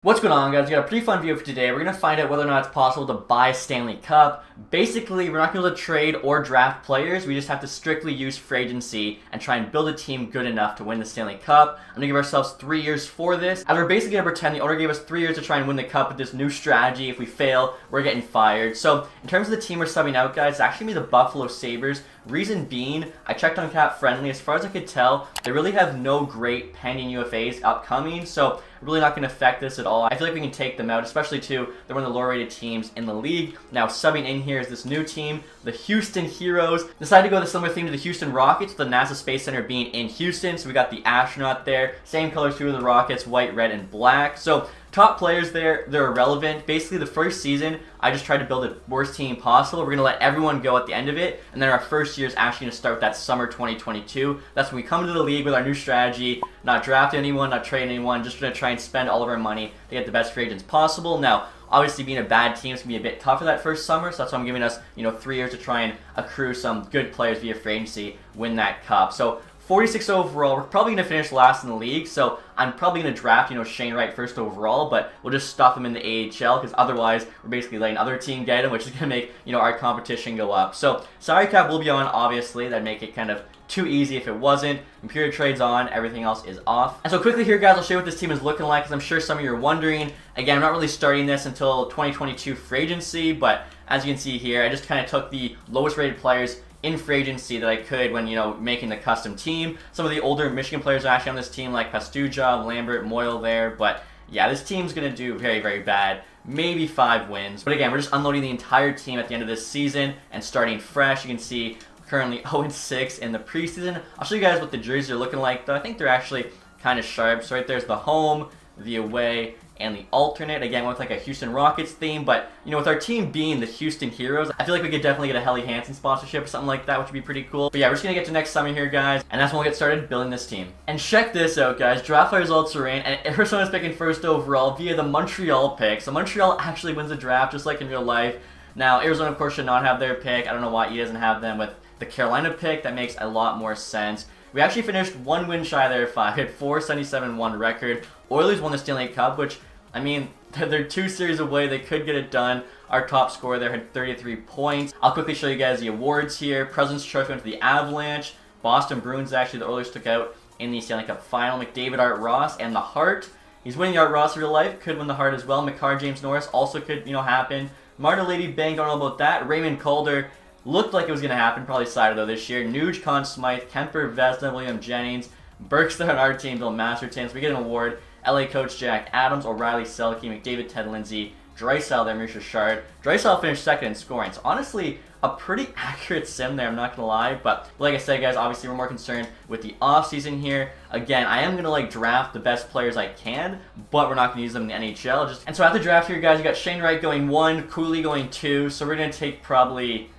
What's going on, guys? We got a pretty fun video for today. We're going to find out whether or not it's possible to buy Stanley Cup. Basically, we're not going to be able to trade or draft players. We just have to strictly use free agency and try and build a team good enough to win the Stanley Cup. I'm going to give ourselves 3 years for this. As we're basically going to pretend the owner gave us 3 years to try and win the Cup with this new strategy. If we fail, we're getting fired. So, in terms of the team we're subbing out, guys, it's actually going to be the Buffalo Sabres. Reason being, I checked on Cap Friendly. As far as I could tell, they really have no great pending UFAs upcoming. So, really not going to affect this at all. I feel like we can take them out, especially too, they're one of the lower rated teams in the league. Now subbing in here is this new team, the Houston Heroes. Decided to go with a similar theme to the Houston Rockets, with the NASA Space Center being in Houston. So we got the astronaut there, same colors too of the Rockets, white, red, and black. So top players there, they're irrelevant. Basically, the first season, I just tried to build the worst team possible. We're going to let everyone go at the end of it, and then our first year is actually going to start with that summer 2022. That's when we come to the league with our new strategy, not draft anyone, not trade anyone, just going to try and spend all of our money to get the best free agents possible. Now, obviously, being a bad team is going to be a bit tougher that first summer, so that's why I'm giving us, 3 years to try and accrue some good players via free agency, win that cup. So 46 overall, we're probably going to finish last in the league, so I'm probably going to draft, Shane Wright first overall, but we'll just stuff him in the AHL, because otherwise, we're basically letting other team get him, which is going to make, our competition go up. So, salary cap will be on, obviously. That'd make it kind of too easy if it wasn't. Computer trade's on, everything else is off. And so quickly here, guys, I'll show you what this team is looking like, because I'm sure some of you are wondering. Again, I'm not really starting this until 2022 free agency, but as you can see here, I just kind of took the lowest rated players in free agency that I could when, making the custom team. Some of the older Michigan players are actually on this team, like Pastuja, Lambert, Moyle there, but yeah, this team's going to do very, very bad. Maybe 5 wins. But again, we're just unloading the entire team at the end of this season and starting fresh. You can see currently 0-6 in the preseason. I'll show you guys what the jerseys are looking like, though. I think they're actually kind of sharp. So right there's the home, the away, and the alternate. Again, with like a Houston Rockets theme, but with our team being the Houston Heroes, I feel like we could definitely get a Helly Hansen sponsorship or something like that, which would be pretty cool. But yeah, we're just gonna get to next summer here, guys, and that's when we'll get started building this team. And check this out, guys. Draft results are in, and Arizona's picking first overall via the Montreal pick. So Montreal actually wins the draft, just like in real life. Now, Arizona, of course, should not have their pick. I don't know why he doesn't have them with the Carolina pick. That makes a lot more sense. We actually finished 1 win shy there of 5. We had 477-1 record. Oilers won the Stanley Cup, which, I mean, they're 2 series away. They could get it done. Our top scorer there had 33 points. I'll quickly show you guys the awards here. President's Trophy went to the Avalanche. Boston Bruins, actually, the Oilers took out in the Stanley Cup final. McDavid, Art Ross, and the Hart. He's winning the Art Ross in real life. Could win the Hart as well. McCarr, James Norris also could, happen. Marta Lady Bang, don't know about that. Raymond Calder looked like it was going to happen. Probably cider, though, this year. Nuge, Conn Smythe, Kemper, Vesna, William Jennings. Burke's there on our team, Bill Masterton. So we get an award. LA coach Jack Adams, O'Reilly, Selke, McDavid, Ted Lindsay, Draisaitl there, Maurice Richard. Draisaitl finished second in scoring. So honestly, a pretty accurate sim there, I'm not going to lie. But like I said, guys, obviously we're more concerned with the offseason here. Again, I am going to draft the best players I can, but we're not going to use them in the NHL. And so at the draft here, guys, you got Shane Wright going 1, Cooley going 2. So we're going to take probably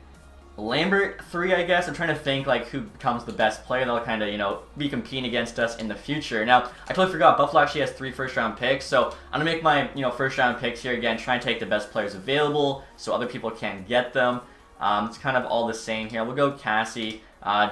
Lambert 3, I guess. I'm trying to think who becomes the best player that'll kind of, be competing against us in the future. Now, I totally forgot, Buffalo actually has 3 first-round picks, so I'm going to make my, first-round picks here again, try and take the best players available so other people can get them. It's kind of all the same here. We'll go Cassie,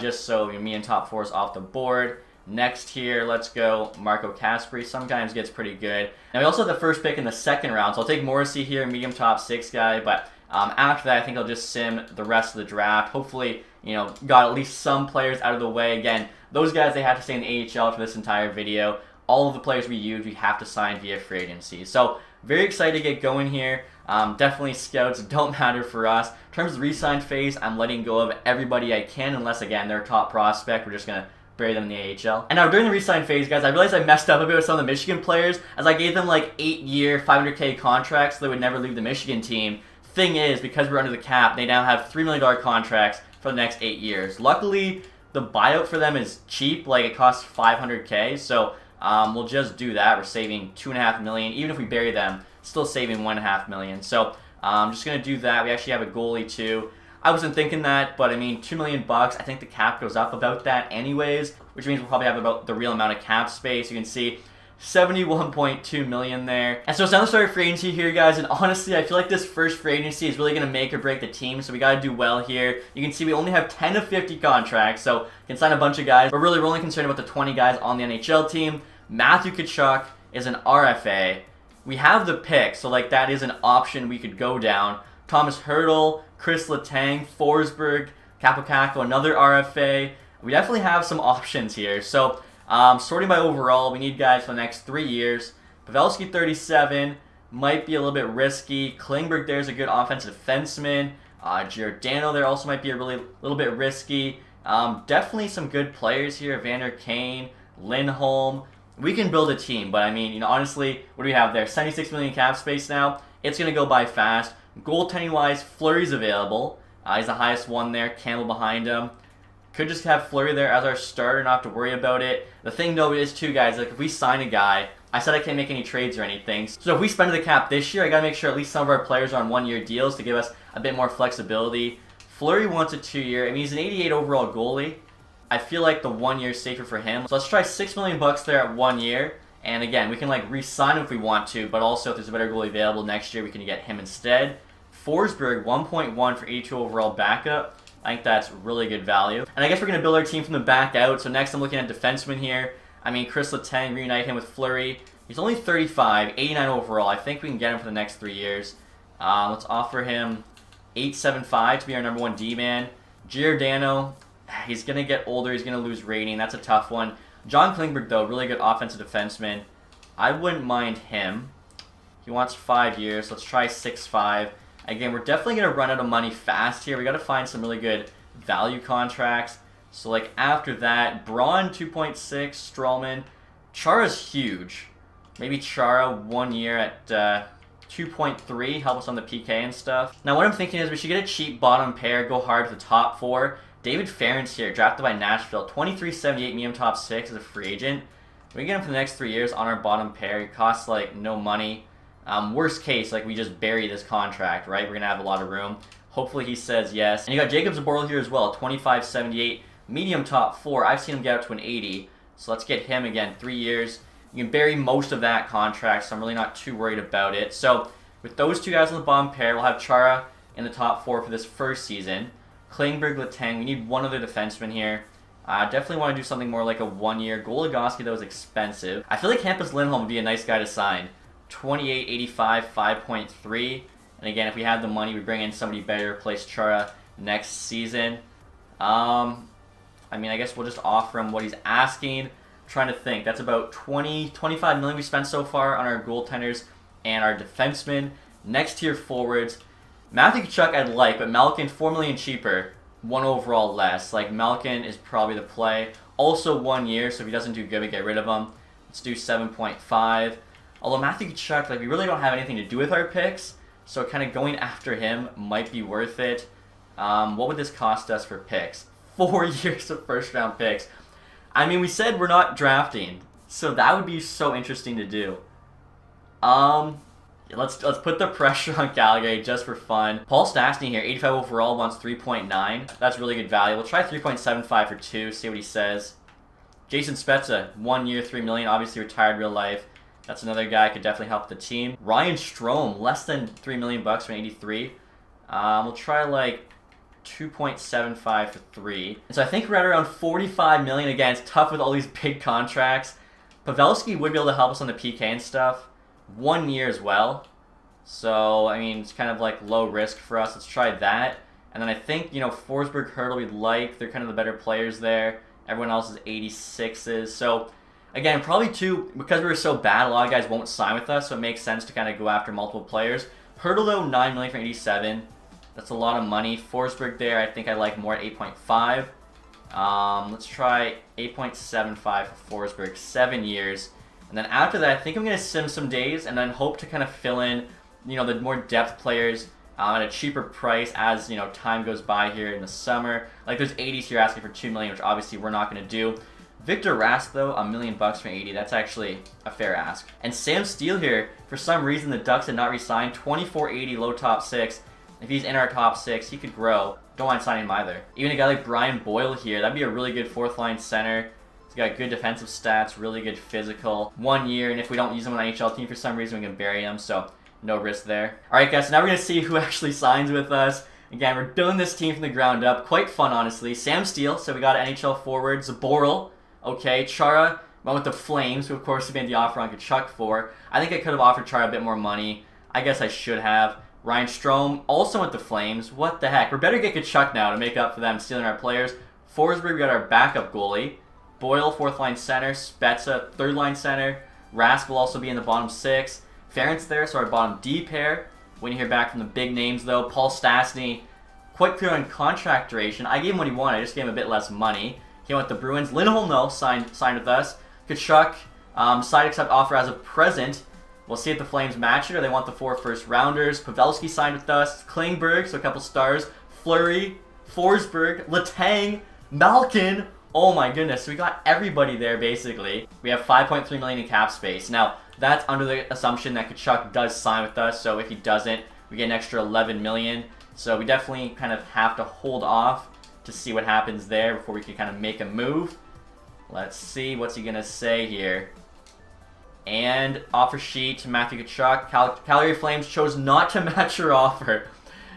just so me and top 4 is off the board. Next here, let's go Marco Kasperi. Sometimes gets pretty good. Now, we also have the first pick in the 2nd round, so I'll take Morrissey here, medium top 6 guy, but after that, I think I'll just sim the rest of the draft. Hopefully, got at least some players out of the way. Again, those guys, they have to stay in the AHL for this entire video. All of the players we use, we have to sign via free agency. So, very excited to get going here. Definitely scouts don't matter for us. In terms of the re-sign phase, I'm letting go of everybody I can, unless, again, they're a top prospect. We're just going to bury them in the AHL. And now during the re-sign phase, guys, I realized I messed up a bit with some of the Michigan players, as I gave them 8-year, $500K contracts so they would never leave the Michigan team. Thing is, because we're under the cap, they now have $3 million contracts for the next 8 years. Luckily, the buyout for them is cheap. It costs $500K, so we'll just do that. We're saving $2.5 million. Even if we bury them, still saving $1.5 million. So I'm just going to do that. We actually have a goalie, too. I wasn't thinking that, but I mean, $2 million, I think the cap goes up about that anyways, which means we'll probably have about the real amount of cap space. You can see 71.2 million there. And so it's now the start of free agency here, guys, and honestly, I feel like this first free agency is really going to make or break the team, so we got to do well here. You can see we only have 10 of 50 contracts, so can sign a bunch of guys. But really, we're only concerned about the 20 guys on the NHL team. Matthew Tkachuk is an RFA. we have the pick, so like that is an option we could go down. Thomas Hurdle, Chris Letang, Forsberg, Kapokako, another RFA. We definitely have some options here. So sorting by overall, we need guys for the next 3 years. Pavelski 37 might be a little bit risky. Klingberg there's a good offensive defenseman. Giordano there also might be a little bit risky. Definitely some good players here. Vander Kane, Lindholm. We can build a team, but I mean, honestly, what do we have there? 76 million cap space now. It's going to go by fast. Goaltending-wise, Fleury's available. He's the highest one there. Campbell behind him. Could just have Fleury there as our starter, not have to worry about it. The thing, though, is, too, guys, like if we sign a guy, I said I can't make any trades or anything. So if we spend the cap this year, I got to make sure at least some of our players are on one-year deals to give us a bit more flexibility. Fleury wants a 2-year. I mean, he's an 88 overall goalie. I feel like the 1 year is safer for him. So let's try $6 million there at 1 year. And again, we can like re-sign him if we want to, but also if there's a better goalie available next year, we can get him instead. Forsberg, 1.1 for 82 overall backup. I think that's really good value. And I guess we're going to build our team from the back out. So next I'm looking at defenseman here. I mean, Chris Letang, reunite him with Fleury. He's only 35, 89 overall. I think we can get him for the next 3 years. Let's offer him 8.75 to be our number 1 D-man. Giordano, he's going to get older. He's going to lose rating. That's a tough one. John Klingberg, though, really good offensive defenseman. I wouldn't mind him. He wants 5 years. Let's try 6.5. Again, we're definitely going to run out of money fast here. We got to find some really good value contracts. So, like, after that, Braun, 2.6, Strawman. Chara's huge. Maybe Chara, 1 year at 2.3, help us on the PK and stuff. Now, what I'm thinking is we should get a cheap bottom pair, go hard for the top 4. David Ferentz here, drafted by Nashville, 23.78 medium top 6 as a free agent. We get him for the next 3 years on our bottom pair. He costs, like, no money. Worst case, like, we just bury this contract, right? We're going to have a lot of room. Hopefully he says yes. And you got Jacob Zaboral here as well, 25.78 medium top 4. I've seen him get up to an 80. So let's get him again, 3 years. You can bury most of that contract, so I'm really not too worried about it. So with those 2 guys on the bottom pair, we'll have Chara in the top 4 for this first season. Klingberg, Letang, we need one other defenseman here. Definitely want to do something more like a 1 year. Goligoski, though, is expensive. I feel like Hampus Lindholm would be a nice guy to sign. 28.85, 5.3. And again, if we had the money, we bring in somebody better to replace Chara next season. I mean, I guess we'll just offer him what he's asking. I'm trying to think. That's about 25 million we spent so far on our goaltenders and our defensemen. Next tier forwards. Matthew Tkachuk I'd like, but Malkin, 4 million cheaper. 1 overall less. Like, Malkin is probably the play. Also 1 year, so if he doesn't do good, we get rid of him. Let's do 7.5. Although Matthew Tkachuk, like, we really don't have anything to do with our picks, so kind of going after him might be worth it. What would this cost us for picks? 4 years of first-round picks. I mean, we said we're not drafting, so that would be so interesting to do. Let's put the pressure on Calgary just for fun. Paul Stastny here, 85 overall, wants 3.9. That's really good value. We'll try 3.75 for 2, see what he says. Jason Spezza, 1 year, 3 million, obviously retired real life. That's another guy could definitely help the team. Ryan Strome, less than 3 million bucks from 83. We'll try like 2.75 for 3. And so I think we're at around 45 million. Again, it's tough with all these big contracts. Pavelski would be able to help us on the PK and stuff. 1 year as well. So, I mean, it's kind of like low risk for us. Let's try that. And then I think, Forsberg, Hurdle we'd like. They're kind of the better players there. Everyone else is 86s. So, again, probably because we were so bad, a lot of guys won't sign with us. So it makes sense to kind of go after multiple players. Hurdle, though, 9 million for 87. That's a lot of money. Forsberg there, I think I like more at 8.5. Let's try 8.75 for Forsberg. 7 years. And then after that, I think I'm going to sim some days and then hope to kind of fill in, the more depth players at a cheaper price as, time goes by here in the summer. Like, there's 80s here asking for 2 million, which obviously we're not going to do. Victor Rask, though, $1 million bucks for 80. That's actually a fair ask. And Sam Steele here, for some reason, the Ducks did not re-sign. 24.80 low top 6. If he's in our top 6, he could grow. Don't mind signing him either. Even a guy like Brian Boyle here, that'd be a really good 4th-line center. He's got good defensive stats, really good physical. 1 year, and if we don't use him on an NHL team for some reason, we can bury him, so no risk there. Alright guys, so now we're going to see who actually signs with us. Again, we're building this team from the ground up. Quite fun, honestly. Sam Steele, so we got an NHL forward. Zaboral, okay. Chara, Went with the Flames, who of course we made the offer on Kachuk for. I think I could have offered Chara a bit more money. I guess I should have. Ryan Strome also went the Flames. What the heck? We better get Kachuk now to make up for them stealing our players. Forsberg, we got our backup goalie. Boyle, 4th line center. Spezza, 3rd line center. Rask will also be in the bottom 6. Ferentz there, so our bottom D pair. Waiting to hear back from the big names though. Paul Stastny, quite clear on contract duration. I gave him what he wanted. I just gave him a bit less money. He went with the Bruins. Lindholm, though, signed with us. Kachuk, side accept offer as of present. We'll see if the Flames match it or they want the 4 first-rounders. Pavelski signed with us. Klingberg, so a couple stars. Fleury, Forsberg, Letang, Malkin. Oh my goodness, so we got everybody there basically. We have $5.3 million in cap space. Now, that's under the assumption that Kachuk does sign with us, so if he doesn't, we get an extra $11 million. So we definitely kind of have to hold off to see what happens there before we can kind of make a move. Let's see, what's he gonna say here? And offer sheet to Matthew Kachuk. Calgary Flames chose not to match your offer.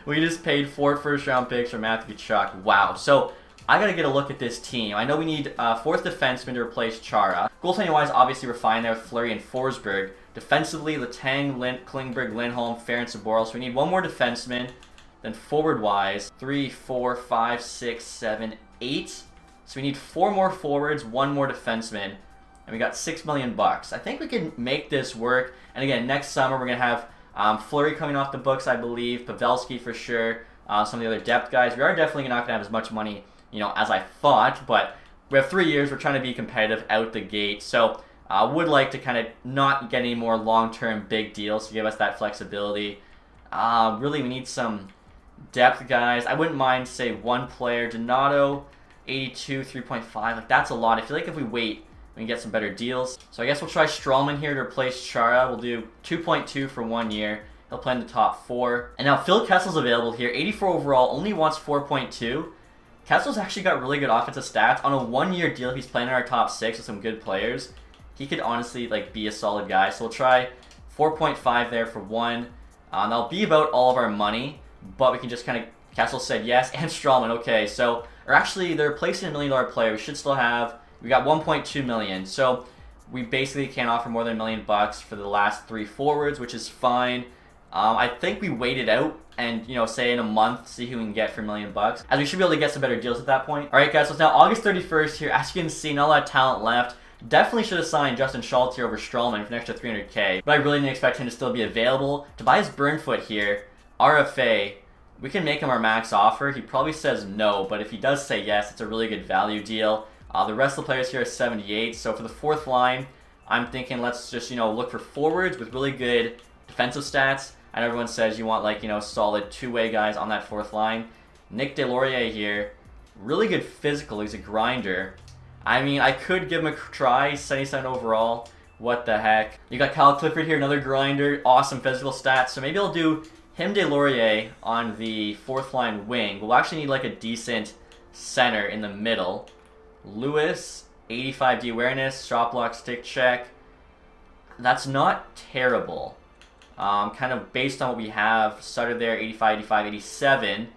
We just paid 4 first-round picks for Matthew Kachuk. Wow. So I gotta get a look at this team. I know we need a 4th defenseman to replace Chara. Goaltending-wise, obviously we're fine there with Fleury and Forsberg. Defensively, Letang, Klingberg, Lindholm, Ferentz, and Boyle. So we need 1 more defenseman. Then forward-wise, 3, 4, 5, 6, 7, 8. So we need 4 more forwards, 1 more defenseman. And we got $6 million. I think we can make this work. And again, next summer we're going to have Fleury coming off the books, I believe. Pavelski for sure. Some of the other depth guys. We are definitely not going to have as much money, as I thought. But we have 3 years. We're trying to be competitive out the gate. So I would like to kind of not get any more long-term big deals to give us that flexibility. Really, we need some depth guys. I wouldn't mind, say, 1 player. Donato, 82, 3.5. Like, that's a lot. I feel like if we wait, we can get some better deals. So I guess we'll try Strawman here to replace Chara. We'll do 2.2 for 1 year. He'll play in the top 4. And now Phil Kessel's available here. 84 overall, only wants 4.2. Kessel's actually got really good offensive stats. On a 1-year deal, he's playing in our top 6 with some good players. He could honestly be a solid guy. So we'll try 4.5 there for 1. That'll be about all of our money. But we can just kind of... Kessel said yes. And Strawman, okay. So, or actually, they're replacing a $1 million player. We should still have... We got 1.2 million, so we basically can't offer more than $1 million for the last 3 forwards, which is fine. I think we wait it out and, say in a month, see who we can get for $1 million, as we should be able to get some better deals at that point. All right, guys, so it's now August 31st here. As you can see, not a lot of talent left. Definitely should have signed Justin Schultz here over Strawman for an extra $300K, but I really didn't expect him to still be available. Tobias Burnfoot here, RFA. We can make him our max offer. He probably says no, but if he does say yes, it's a really good value deal. The rest of the players here are 78, so for the 4th line, I'm thinking let's just, look for forwards with really good defensive stats. I know everyone says you want, solid 2-way guys on that 4th line. Nick Deslauriers here, really good physical, he's a grinder. I mean, I could give him a try, 77 overall, what the heck. You got Kyle Clifford here, another grinder, awesome physical stats, so maybe I'll do him, Deslauriers, on the 4th line wing. We'll actually need, a decent center in the middle. Lewis, 85 D awareness, shot block, stick check. That's not terrible. Kind of based on what we have. Sutter there, 85, 85, 87.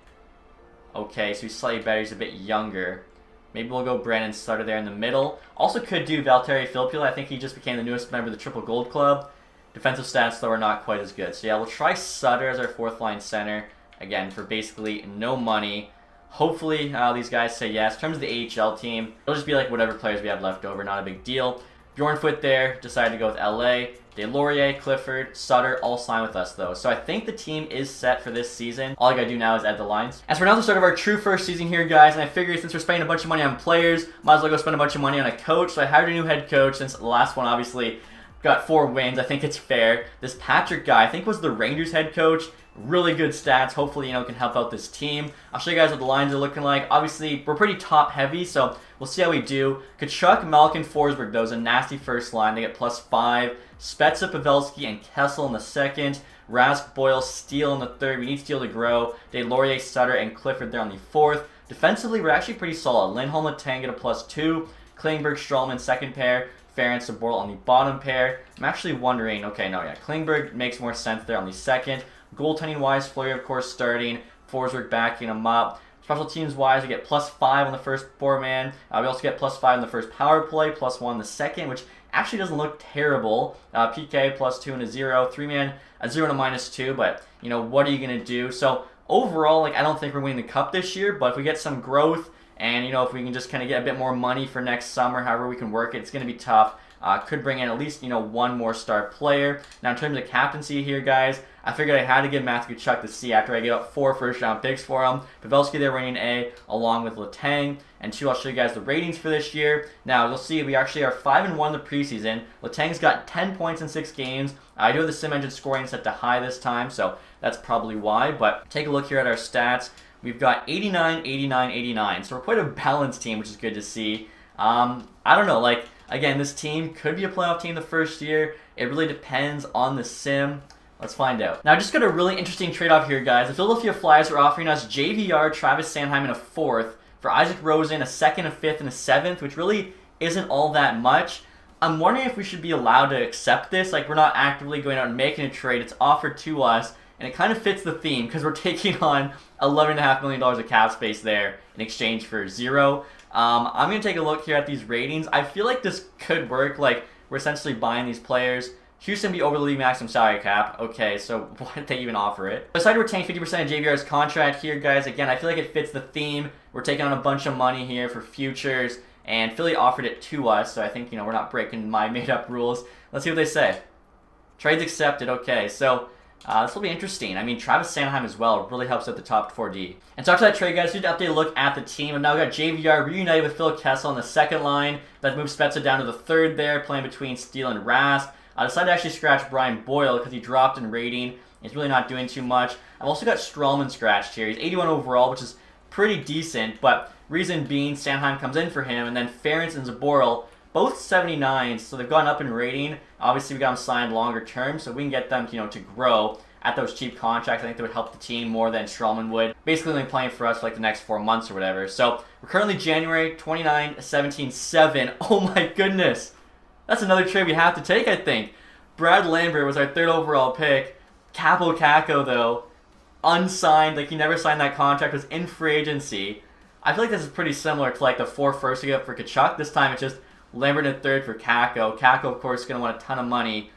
Okay, so he's slightly better. He's a bit younger. Maybe we'll go Brandon Sutter there in the middle. Also could do Valtteri Filppula. I think he just became the newest member of the Triple Gold Club. Defensive stats, though, are not quite as good. So yeah, we'll try Sutter as our 4th line center. Again, for basically no money. Hopefully, these guys say yes. In terms of the AHL team, it'll just be whatever players we have left over. Not a big deal. Bjornfoot there decided to go with LA. Deslauriers, Clifford, Sutter all signed with us, though. So I think the team is set for this season. All I gotta do now is add the lines. As for now, the start of our true first season here, guys, and I figured since we're spending a bunch of money on players, might as well go spend a bunch of money on a coach. So I hired a new head coach since the last one, obviously, got 4 wins. I think it's fair. This Patrick guy, I think was the Rangers head coach. Really good stats. Hopefully, can help out this team. I'll show you guys what the lines are looking like. Obviously, we're pretty top heavy, so we'll see how we do. Kachuk, Malkin, Forsberg, though, is a nasty first line. They get +5. Spezza, Pavelski, and Kessel in the 2nd. Rask, Boyle, Steele in the 3rd. We need Steele to grow. Deslauriers, Sutter, and Clifford there on the 4th. Defensively, we're actually pretty solid. Lindholm, Letang get a +2. Klingberg, Strawman, 2nd pair. Ferentz and Boyle on the bottom pair. I'm actually wondering, okay, no, yeah, Klingberg makes more sense there on the 2nd. Goaltending-wise, Fleury, of course, starting. Forsberg backing him up. Special teams wise, we get +5 on the first 4-man. We also get +5 on the first power play, +1 the second, which actually doesn't look terrible. PK +2 and a 0. 3-man, a 0 and a -2, but, you know, what are you going to do? So overall, like, I don't think we're winning the cup this year, but if we get some growth and, you know, if we can just kind of get a bit more money for next summer, however we can work it, it's going to be tough. Could bring in at least, you know, one more star player. Now, in terms of captaincy here, guys, I figured I had to give Matthew Tkachuk the C after I gave up 4 first-round picks for him. Pavelski there rating A, along with Letang. And 2, I'll show you guys the ratings for this year. Now, you'll see we actually are 5-1 in the preseason. Letang's got 10 points in 6 games. I do have the sim engine scoring set to high this time, so that's probably why. But take a look here at our stats. We've got 89, 89, 89. So we're quite a balanced team, which is good to see. I don't know, like, again, this team could be a playoff team the first year. It really depends on the sim. Let's find out. Now, I just got a really interesting trade-off here, guys. The Philadelphia Flyers are offering us JVR, Travis Sanheim, and a 4th for Isaac Rosen, a 2nd, a 5th, and a 7th, which really isn't all that much. I'm wondering if we should be allowed to accept this. Like, we're not actively going out and making a trade. It's offered to us, and it kind of fits the theme because we're taking on $11.5 million of cap space there in exchange for 0. I'm going to take a look here at these ratings. I feel like this could work. Like, we're essentially buying these players. Houston be over the league maximum salary cap. Okay, so why did they even offer it? I decided to retain 50% of JVR's contract here, guys. Again, I feel like it fits the theme. We're taking on a bunch of money here for futures, and Philly offered it to us, so I think, you know, we're not breaking my made-up rules. Let's see what they say. Trades accepted. Okay, so this will be interesting. I mean, Travis Sanheim as well really helps at the top 4D. And so after that trade, guys, just to update a look at the team. I've now got JVR reunited with Phil Kessel on the second line. That moves Spezza down to the third there, playing between Steele and Rask. I decided to actually scratch Brian Boyle because he dropped in rating. He's really not doing too much. I've also got Strawman scratched here. He's 81 overall, which is pretty decent, but reason being, Sanheim comes in for him, and then Ferentz and Zaboral, both 79s, so they've gone up in rating. Obviously, we got them signed longer term, so we can get them, you know, to grow at those cheap contracts. I think they would help the team more than Strawman would. Basically, only playing for us for like the next 4 months or whatever. So we're currently January 29, 17, 7. Oh my goodness. That's another trade we have to take, I think. Brad Lambert was our 3rd overall pick. Capo Caco, though, unsigned. Like, he never signed that contract. Was in free agency. I feel like this is pretty similar to like the 4 firsts we got for Tkachuk. This time it's just Lambert in 3rd for Caco. Caco, of course, is going to want a ton of money.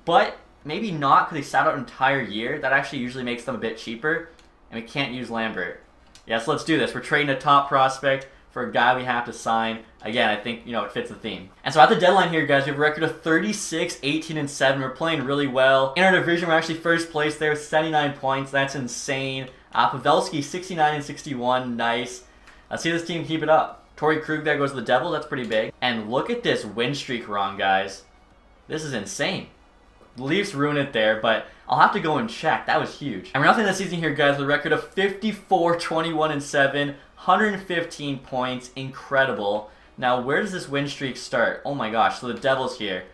But maybe not because he sat out an entire year. That actually usually makes them a bit cheaper. And we can't use Lambert. Yes, let's do this. We're trading a top prospect for a guy we have to sign. Again, I think, you know, it fits the theme. And so at the deadline here, guys, we have a record of 36, 18, and 7. We're playing really well. In our division, we're actually first place there with 79 points. That's insane. Pavelski, 69 and 61. Nice. Let's see this team keep it up. Torrey Krug there goes to the Devil. That's pretty big. And look at this win streak we're on, guys. This is insane. The Leafs ruined it there, but I'll have to go and check. That was huge. And we're nothing this season here, guys, with a record of 54, 21, and 7. 115 points. Incredible. Now, where does this win streak start? Oh my gosh. So the Devils here.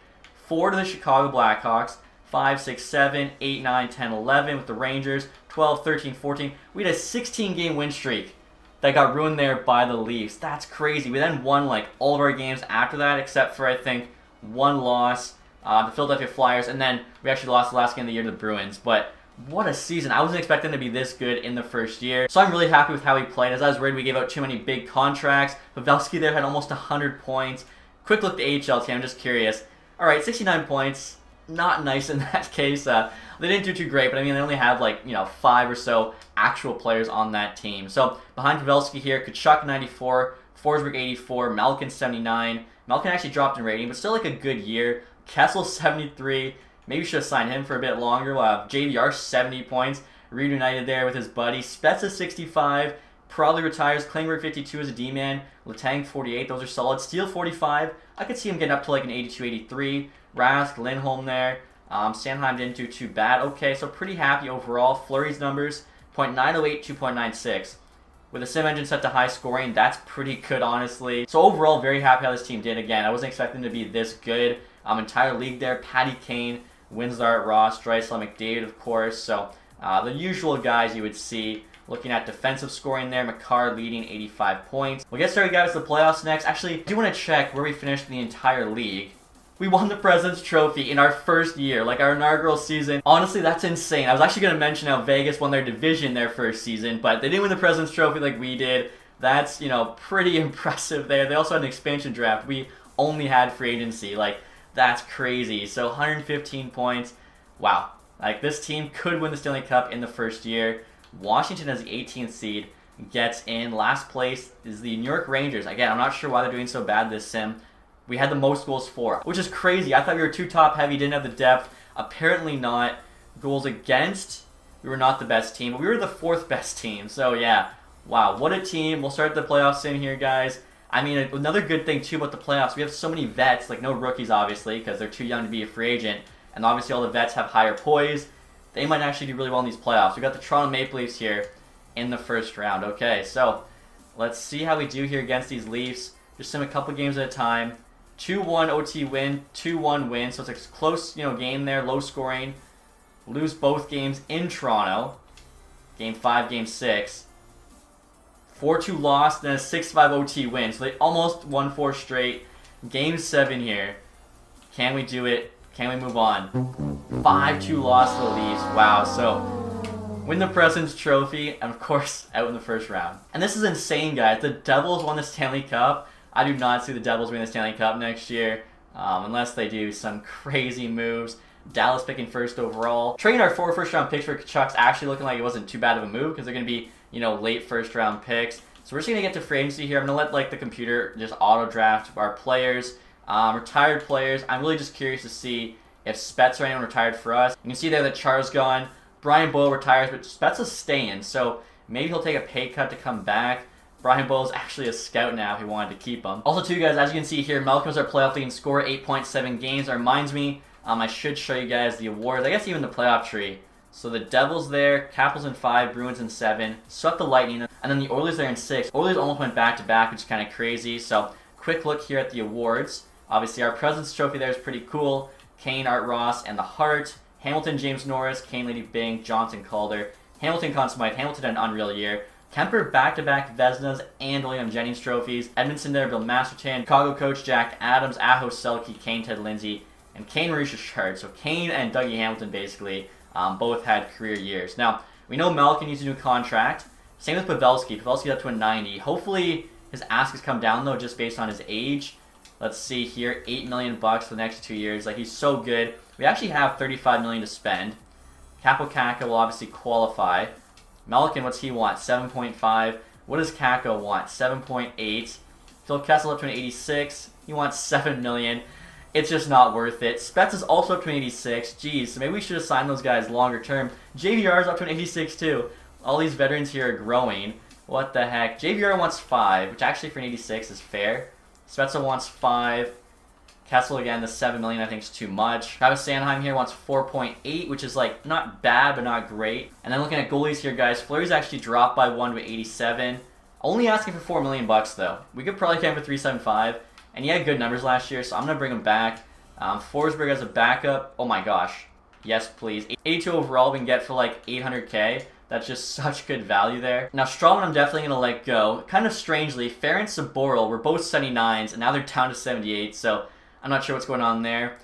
4 to the Chicago Blackhawks. 5, 6, 7, 8, 9, 10, 11 with the Rangers. 12, 13, 14. We had a 16-game win streak that got ruined there by the Leafs. That's crazy. We then won like all of our games after that, except for, I think, 1 loss. The Philadelphia Flyers, and then we actually lost the last game of the year to the Bruins. But what a season. I wasn't expecting to be this good in the first year. So I'm really happy with how he played. As I was worried we gave out too many big contracts. Pavelski there had almost 100 points. Quick look at the AHL team. I'm just curious. All right, 69 points. Not nice in that case. They didn't do too great, but I mean, they only have like, you know, 5 or so actual players on that team. So behind Pavelski here, Tkachuk 94, Forsberg 84, Malkin 79. Malkin actually dropped in rating, but still like a good year. Kessel 73. Maybe should have signed him for a bit longer. We'll have JVR 70 points. Reunited there with his buddy. Spezza 65. Probably retires. Klingberg 52 as a D-man. Letang 48. Those are solid. Steele 45. I could see him getting up to like an 82, 83. Rask, Lindholm there. Sanheim didn't do too bad. Okay, so pretty happy overall. Fleury's numbers, .908, 2.96. With a sim engine set to high scoring, that's pretty good, honestly. So overall, very happy how this team did. Again, I wasn't expecting to be this good. Entire league there. Patty Kane, Winslar, Ross, Drysdale, McDavid, of course. So the usual guys you would see. Looking at defensive scoring there, McCarr leading 85 points. We'll get started, guys, with the playoffs next. Actually, I do want to check where we finished in the entire league. We won the President's Trophy in our first year, like our inaugural season. Honestly, that's insane. I was actually going to mention how Vegas won their division their first season, but they didn't win the President's Trophy like we did. That's, pretty impressive there. They also had an expansion draft. We only had free agency. Like, that's crazy. So 115 points. Wow. Like, this team could win the Stanley Cup in the first year. Washington as the 18th seed gets in. Last place is the New York Rangers. Again, I'm not sure why they're doing so bad this sim. We had the most goals for, which is crazy. I thought we were too top heavy, didn't have the depth. Apparently not. Goals against, we were not the best team, but we were the 4th best team. So yeah, wow, what a team. We'll start the playoffs in here, guys. I mean, another good thing too about the playoffs, we have so many vets, like no rookies obviously, because they're too young to be a free agent. And obviously all the vets have higher poise. They might actually do really well in these playoffs. We got the Toronto Maple Leafs here in the first round. Okay, so let's see how we do here against these Leafs. Just sim a couple games at a time. 2-1 OT win, 2-1 win, so it's a close, game there, low scoring. Lose both games in Toronto. Game 5, Game 6. 4-2 loss, then a 6-5 OT win, so they almost won 4 straight. Game 7 here. Can we do it? Can we move on? 5-2 loss to the Leafs. Wow, so win the President's Trophy, and of course, out in the first round. And this is insane, guys. The Devils won the Stanley Cup. I do not see the Devils winning the Stanley Cup next year, unless they do some crazy moves. Dallas picking first overall. Trading our 4 first-round picks for Kachuk's actually looking like it wasn't too bad of a move because they're going to be, late first-round picks. So we're just going to get to free agency here. I'm going to let the computer just auto-draft our players. Retired players. I'm really just curious to see if Spets or anyone retired for us. You can see there that Char's gone. Brian Boyle retires, but Spets is staying, so maybe he'll take a pay cut to come back. Brian Boyle is actually a scout now. He wanted to keep him. Also, too, guys, as you can see here, Malcolm's our playoff leading scorer, 8.7 games. That reminds me, I should show you guys the awards. I guess even the playoff tree. So the Devils there, Capitals in 5, Bruins in 7, swept the Lightning, and then the Oilers there in 6. Oilers almost went back-to-back, which is kind of crazy. So quick look here at the awards. Obviously, our President's Trophy there is pretty cool. Kane, Art Ross, and the Hart. Hamilton, James Norris, Kane, Lady Byng, Johnson, Calder. Hamilton, Conn Smythe. Hamilton had an unreal year. Kemper back-to-back Vezinas and William Jennings trophies. Edmondson there, Bill Masterton. Chicago coach Jack Adams, Aho Selke, Kane, Ted Lindsay, and Kane Maurice Richard. So Kane and Dougie Hamilton basically both had career years. Now, we know Malkin needs a new contract. Same with Pavelski. Pavelski's up to a 90. Hopefully his ask has come down though just based on his age. Let's see here, $8 million for the next 2 years. Like, he's so good. We actually have $35 million to spend. Capo Caca will obviously qualify. Malkin, what's he want? 7.5. What does Kako want? 7.8. Phil Kessel up to an 86. He wants $7 million. It's just not worth it. Spets is also up to an 86. Jeez, so maybe we should have signed those guys longer term. JVR is up to an 86 too. All these veterans here are growing. What the heck? JVR wants 5, which actually for an 86 is fair. Spezza wants 5. Kessel again, the 7 million I think is too much. Travis Sanheim here wants 4.8, which is like not bad but not great. And then looking at goalies here, guys, Fleury's actually dropped by 1 to 87. Only asking for $4 million though. We could probably get him for 3.75, and he had good numbers last year, so I'm gonna bring him back. Forsberg as a backup. Oh my gosh, yes please. 82 overall we can get for like 800k. That's just such good value there. Now, Strawman I'm definitely going to let go. Kind of strangely, Fair and Saboril were both 79s, and now they're down to 78, so I'm not sure what's going on there.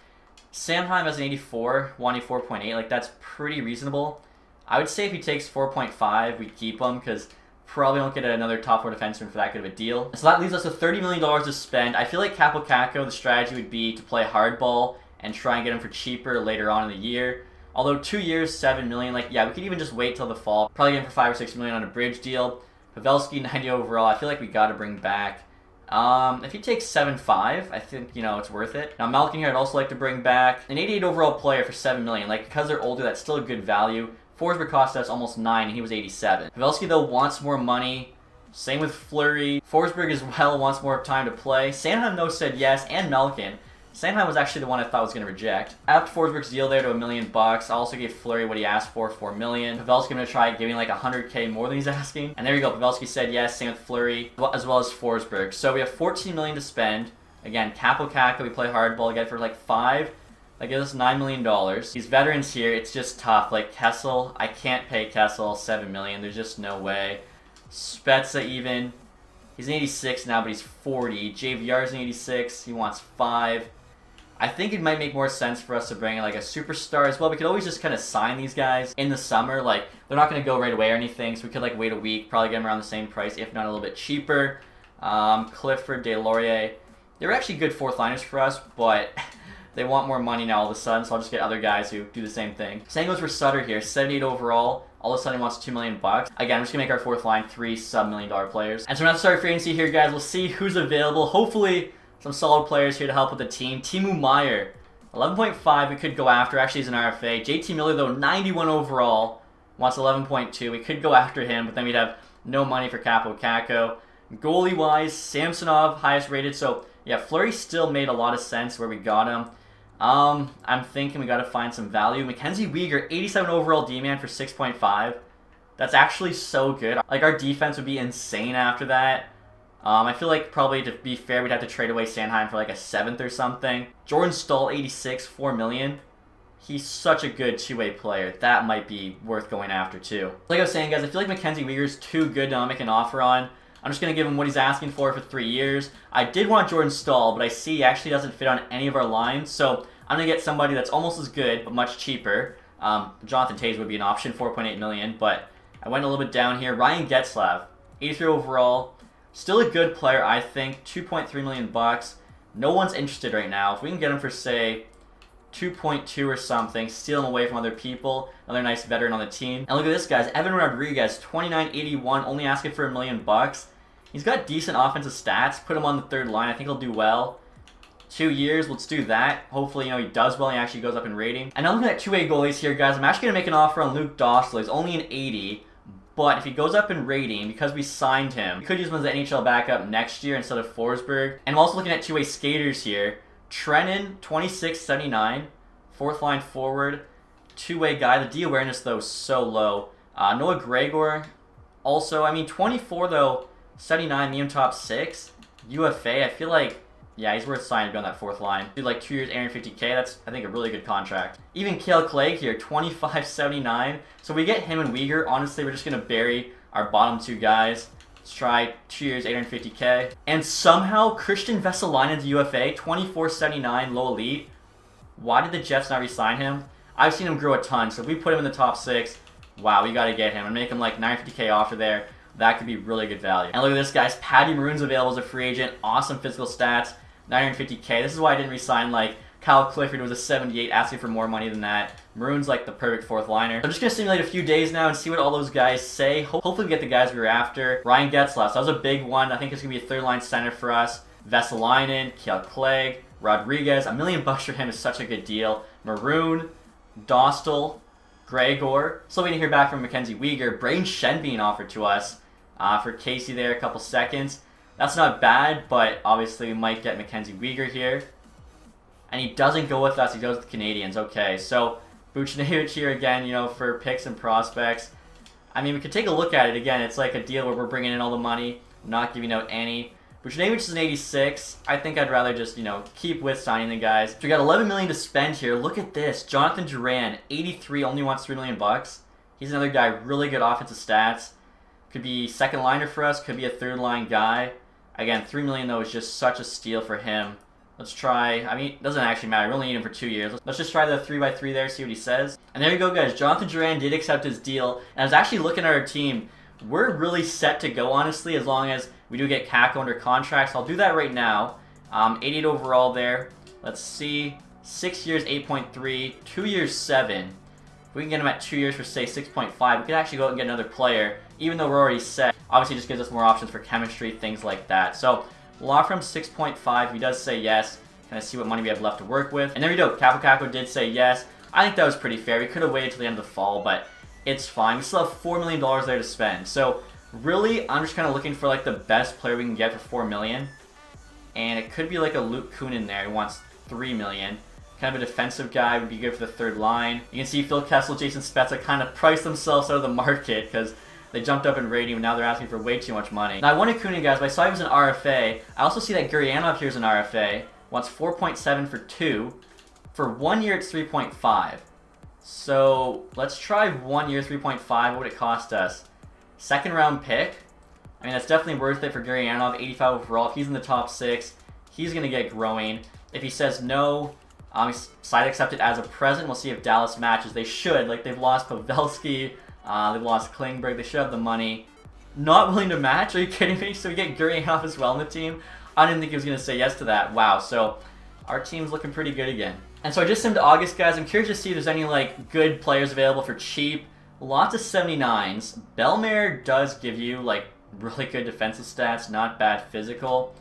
Sanheim has an 84, 184.8. Like, that's pretty reasonable. I would say if he takes 4.5, we keep him, because probably don't get another top 4 defenseman for that good of a deal. So that leaves us with $30 million to spend. I feel like Capo Caco, the strategy would be to play hardball and try and get him for cheaper later on in the year. Although 2 years, $7 million, like, yeah, we could even just wait till the fall. Probably get him for 5 or 6 million on a bridge deal. Pavelski, 90 overall, I feel like we got to bring back. If he takes 7.5, I think, it's worth it. Now, Malkin here I'd also like to bring back. An 88 overall player for $7 million. Like, because they're older, that's still a good value. Forsberg cost us almost 9, and he was 87. Pavelski, though, wants more money. Same with Fleury. Forsberg as well wants more time to play. Sanheim, though, said yes, and Malkin. Sanheim was actually the one I thought was going to reject. After Forsberg's deal there to $1 million, I also gave Fleury what he asked for, $4 million. Pavelski going to try giving like 100k more than he's asking. And there you go, Pavelski said yes, same with Fleury, as well as Forsberg. So we have $14 million to spend. Again, Capo Caca, we play hardball, get it for like 5. That gives us $9 million. These veterans here, it's just tough. Like Kessel, I can't pay Kessel $7 million. There's just no way. Spezza even, he's an 86 now, but he's 40. JVR's an 86, he wants 5. I think it might make more sense for us to bring in like a superstar as well. We could always just kind of sign these guys in the summer. Like, they're not going to go right away or anything, so we could like wait a week, probably get them around the same price, if not a little bit cheaper. Clifford, Delorier, they were actually good fourth liners for us, but they want more money now all of a sudden, so I'll just get other guys who do the same thing. Same goes for Sutter here, 78 overall. All of a sudden he wants $2 million. Again, I'm just gonna make our fourth line 3 sub-million-dollar players. And so we're gonna start free agency here, guys. We'll see who's available. Hopefully, some solid players here to help with the team. Timu Meyer, 11.5 we could go after. Actually, he's an RFA. JT Miller, though, 91 overall. Wants 11.2. We could go after him, but then we'd have no money for Capo Caco. Goalie-wise, Samsonov, highest rated. So, yeah, Fleury still made a lot of sense where we got him. I'm thinking we got to find some value. Mackenzie Weegar, 87 overall D-man for 6.5. That's actually so good. Like, our defense would be insane after that. I feel like probably to be fair, we'd have to trade away Sanheim for like a 7th or something. Jordan Stahl, 86, $4 million. He's such a good two-way player. That might be worth going after too. Like I was saying, guys, I feel like Mackenzie Weegar's too good to not make an offer on. I'm just going to give him what he's asking for 3 years. I did want Jordan Stahl, but I see he actually doesn't fit on any of our lines. So I'm going to get somebody that's almost as good, but much cheaper. Jonathan Toews would be an option, $4.8 million. But I went a little bit down here. Ryan Getzlaf, 83 overall. Still a good player, I think. $2.3 million. No one's interested right now. If we can get him for, say, 2.2 or something, steal him away from other people. Another nice veteran on the team. And look at this, guys. Evan Rodriguez, 29.81, only asking for $1 million. He's got decent offensive stats. Put him on the third line. I think he'll do well. 2 years, let's do that. Hopefully, he does well and he actually goes up in rating. And I'm looking at two-way goalies here, guys. I'm actually going to make an offer on Luke Dostal. He's only an 80. But if he goes up in rating, because we signed him, we could use him as the NHL backup next year instead of Forsberg. And I'm also looking at two-way skaters here. Trennan, 26.79, fourth line forward, two-way guy. The D awareness, though, is so low. Noah Gregor, also, 24, though, 79, medium top 6. UFA, I feel like, yeah, he's worth signing to be on that fourth line. Dude, like 2 years, 850K, that's, I think, a really good contract. Even Cale Clegg here, 25.79. So we get him and Weegar. Honestly, we're just going to bury our bottom two guys. Let's try 2 years, 850K. And somehow, Christian Vesalainen's UFA, 24.79, low elite. Why did the Jets not re-sign him? I've seen him grow a ton, so if we put him in the top 6, wow, we got to get him and make him like 950K offer there. That could be really good value. And look at this, guys. Patty Maroon's available as a free agent. Awesome physical stats. 950K. This is why I didn't re-sign like Kyle Clifford was a 78, asking for more money than that. Maroon's like the perfect fourth liner. I'm just going to simulate a few days now and see what all those guys say. Hopefully we get the guys we were after. Ryan Getzlaf, so that was a big one. I think it's going to be a third line center for us. Vesalainen, Cale Clegg, Rodriguez. $1 million for him is such a good deal. Maroon, Dostal, Gregor. Still waiting to hear back from Mackenzie Weegar. Braden Shen being offered to us for Casey there, a couple seconds. That's not bad, but obviously we might get Mackenzie Weegar here. And he doesn't go with us, he goes with the Canadians. Okay, so Buchnevich here again, for picks and prospects. We could take a look at it again. It's like a deal where we're bringing in all the money, not giving out any. Buchnevich is an 86. I think I'd rather just, keep with signing the guys. So we got $11 million to spend here. Look at this. Jonathan Duran, 83, only wants $3 million. He's another guy, really good offensive stats. Could be second liner for us, could be a third line guy. Again, $3 million though is just such a steal for him. Let's try, it doesn't actually matter. We only need him for 2 years. Let's just try the 3x3 there, see what he says. And there you go, guys. Jonathan Duran did accept his deal. And I was actually looking at our team. We're really set to go, honestly, as long as we do get Kako under contract. So I'll do that right now. 88 overall there. Let's see. 6 years, 8.3. 2 years, 7. If we can get him at 2 years for, say, 6.5, we could actually go out and get another player, even though we're already set. Obviously, it just gives us more options for chemistry, things like that. So we'll offer him 6.5. If he does say yes, kind of see what money we have left to work with. And there we go. Capo Caco did say yes. I think that was pretty fair. We could have waited till the end of the fall, but it's fine. We still have $4 million there to spend. So really, I'm just kind of looking for like the best player we can get for $4 million. And it could be like a Luke Kunin there who wants $3 million. Kind of a defensive guy would be good for the third line. You can see Phil Kessel, Jason Spezza kind of priced themselves out of the market because they jumped up in rating, and now they're asking for way too much money. Now, I wanted Kunin, guys, but I saw he was an RFA. I also see that Guryanov here is an RFA. Wants 4.7 for 2. For 1 year, it's 3.5. So let's try 1 year, 3.5. What would it cost us? Second round pick. That's definitely worth it for Guryanov. 85 overall. If he's in the top 6, he's going to get growing. If he says no, Side accepted as a present. We'll see if Dallas matches. They should. Like, they've lost Pavelski. They've lost Klingberg. They should have the money. Not willing to match? Are you kidding me? So we get Gurianov as well in the team? I didn't think he was going to say yes to that. Wow. So our team's looking pretty good again. And so I just simmed August, guys. I'm curious to see if there's any, like, good players available for cheap. Lots of 79s. Bellemare does give you, like, really good defensive stats. Not bad physical.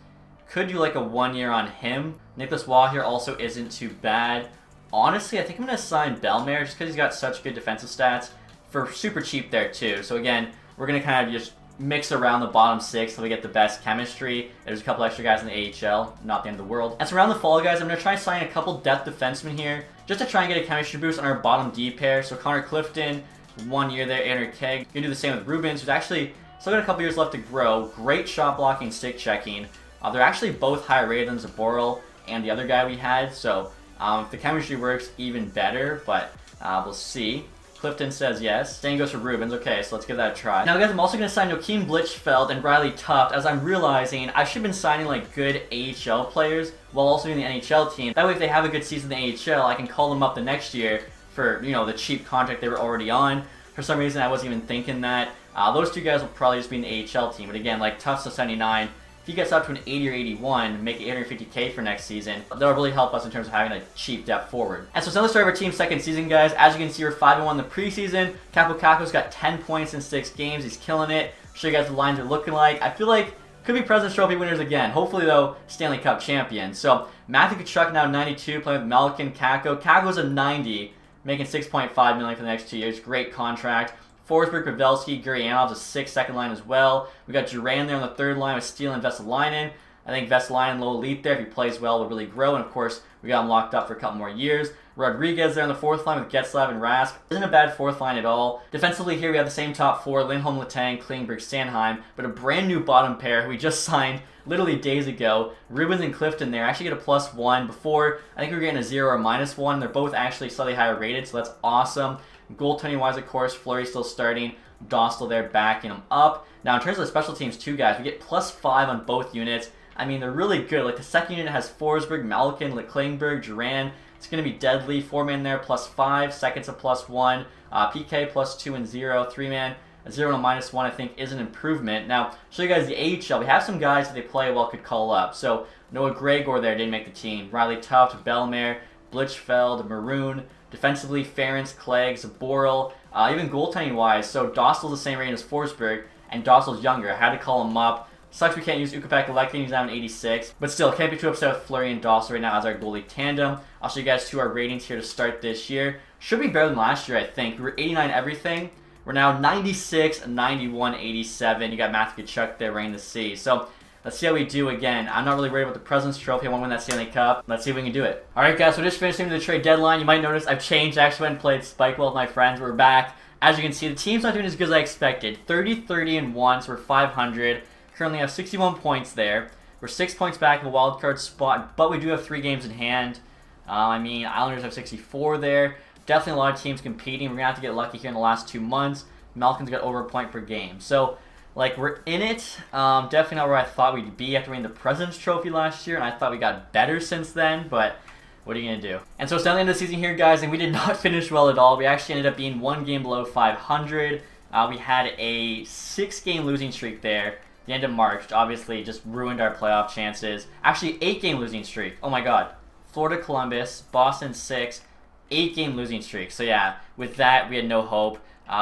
Could do, like, a 1 year on him. Nicholas Waugh here also isn't too bad. Honestly, I think I'm going to sign Bellemare just because he's got such good defensive stats for super cheap there, too. So, again, we're going to kind of just mix around the bottom 6 so we get the best chemistry. There's a couple extra guys in the AHL, not the end of the world. And so around the fall, guys, I'm going to try and sign a couple depth defensemen here just to try and get a chemistry boost on our bottom D pair. So Connor Clifton, 1 year there, 800K. You're going to do the same with Rubens, who's actually still got a couple years left to grow. Great shot blocking, stick checking. They're actually both higher rated than Zaboral and the other guy we had. So if the chemistry works, even better, but we'll see. Clifton says yes. Same goes for Rubens. Okay, so let's give that a try. Now, guys, I'm also going to sign Joachim Blichfeld and Riley Tuft, as I'm realizing I should have been signing, like, good AHL players while also doing the NHL team. That way, if they have a good season in the AHL, I can call them up the next year for, you know, the cheap contract they were already on. For some reason, I wasn't even thinking that. Those two guys will probably just be in the AHL team. But again, like, Tuft's a 79. If he gets up to an 80 or 81, make it 850K for next season, that'll really help us in terms of having a cheap depth forward. And so it's another story of our team's second season, guys. As you can see, we're 5-1 in the preseason. Capo Caco's got 10 points in 6 games. He's killing it. Show you guys what the lines are looking like. I feel like could be President's Trophy winners again. Hopefully, though, Stanley Cup champions. So Matthew Tkachuk now 92, playing with Malkin, Kako. Kako's a 90, making $6.5 million for the next 2 years. Great contract. Forsberg, Pavelski, Gurianov's a 6 second line as well. We got Duran there on the 3rd line with Steele and Vesalainen. I think Vesalainen, low elite there. If he plays well, will really grow. And of course, we got him locked up for a couple more years. Rodriguez there on the 4th line with Getzlav and Rask. Isn't a bad 4th line at all. Defensively here, we have the same top 4, Lindholm, Letang, Klingberg, Sanheim, but a brand new bottom pair who we just signed literally days ago. Rubens and Clifton there actually get a +1. Before, I think we were getting a 0 or -1. They're both actually slightly higher rated, so that's awesome. Goaltending wise, of course, Fleury still starting. Dostal there backing him up. Now, in terms of the special teams, too, guys, we get +5 on both units. I mean, they're really good. Like, the second unit has Forsberg, Malkin, Klingberg, Duran. It's going to be deadly. 4-man there, +5. Second's a +1. PK +2 and 0. 3-man, a 0 and a -1, I think, is an improvement. Now, show you guys the AHL. We have some guys that they play well could call up. So, Noah Gregor there didn't make the team. Riley Tuft, Bellemare, Blichfeld, Maroon. Defensively, Ferentz, Clegg, Zaboral, even goaltending-wise. So Dostal's the same rating as Forsberg, and Dostal's younger. I had to call him up. Sucks we can't use Ukko-Pekka-Lehtonen. He's now an 86. But still, can't be too upset with Fleury and Dostal right now as our goalie tandem. I'll show you guys 2 our ratings here to start this year. Should be better than last year, I think. We were 89 everything. We're now 96, 91, 87. You got Matthew Tkachuk there reigning the sea. So let's see how we do again. I'm not really worried about the President's Trophy. I want to win that Stanley Cup. Let's see if we can do it. Alright, guys, so just finishing the trade deadline. You might notice I've changed. I actually went and played Spikeball with my friends. We're back. As you can see, the team's not doing as good as I expected. 30, 30, and 1, so we're 500. Currently have 61 points there. We're 6 points back of a wild card spot, but we do have 3 games in hand. I mean, Islanders have 64 there. Definitely a lot of teams competing. We're going to have to get lucky here in the last 2 months. Malkin's got over a point per game. So, like, we're in it. Definitely not where I thought we'd be after winning the President's Trophy last year, and I thought we got better since then, but what are you going to do? And so it's down the end of the season here, guys, and we did not finish well at all. We actually ended up being 1 game below 500. We had a 6-game losing streak there. The end of March, obviously, just ruined our playoff chances. Actually, 8-game losing streak. Oh my god. Florida, Columbus, Boston 6, 8-game losing streak. So yeah, with that, we had no hope.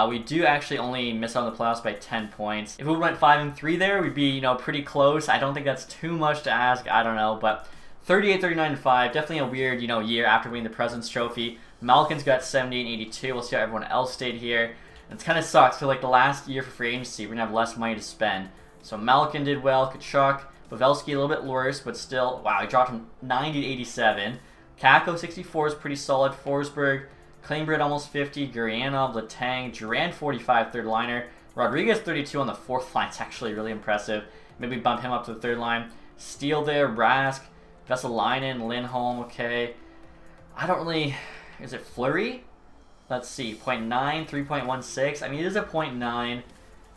We do actually only miss out on the playoffs by 10 points. If we went 5-3 there, we'd be, pretty close. I don't think that's too much to ask. I don't know, but 38, 39, and 5. Definitely a weird, year after winning the President's Trophy. Malkin's got 70 and 82. We'll see how everyone else stayed here. It kind of sucks. So, like, the last year for free agency, we're going to have less money to spend. So Malkin did well. Tkachuk, Pavelski a little bit worse, but still, wow, he dropped from 90 to 87. Kako 64 is pretty solid. Forsberg, Klingberg almost 50. Gurianov, Letang, Duran 45, 3rd liner. Rodriguez 32 on the 4th line. It's actually really impressive. Maybe bump him up to the 3rd line. Steele there, Rask, Vesalainen, Lindholm, okay. I don't really... Is it Fleury? Let's see, 0.9, 3.16. I mean, it is a 0.9.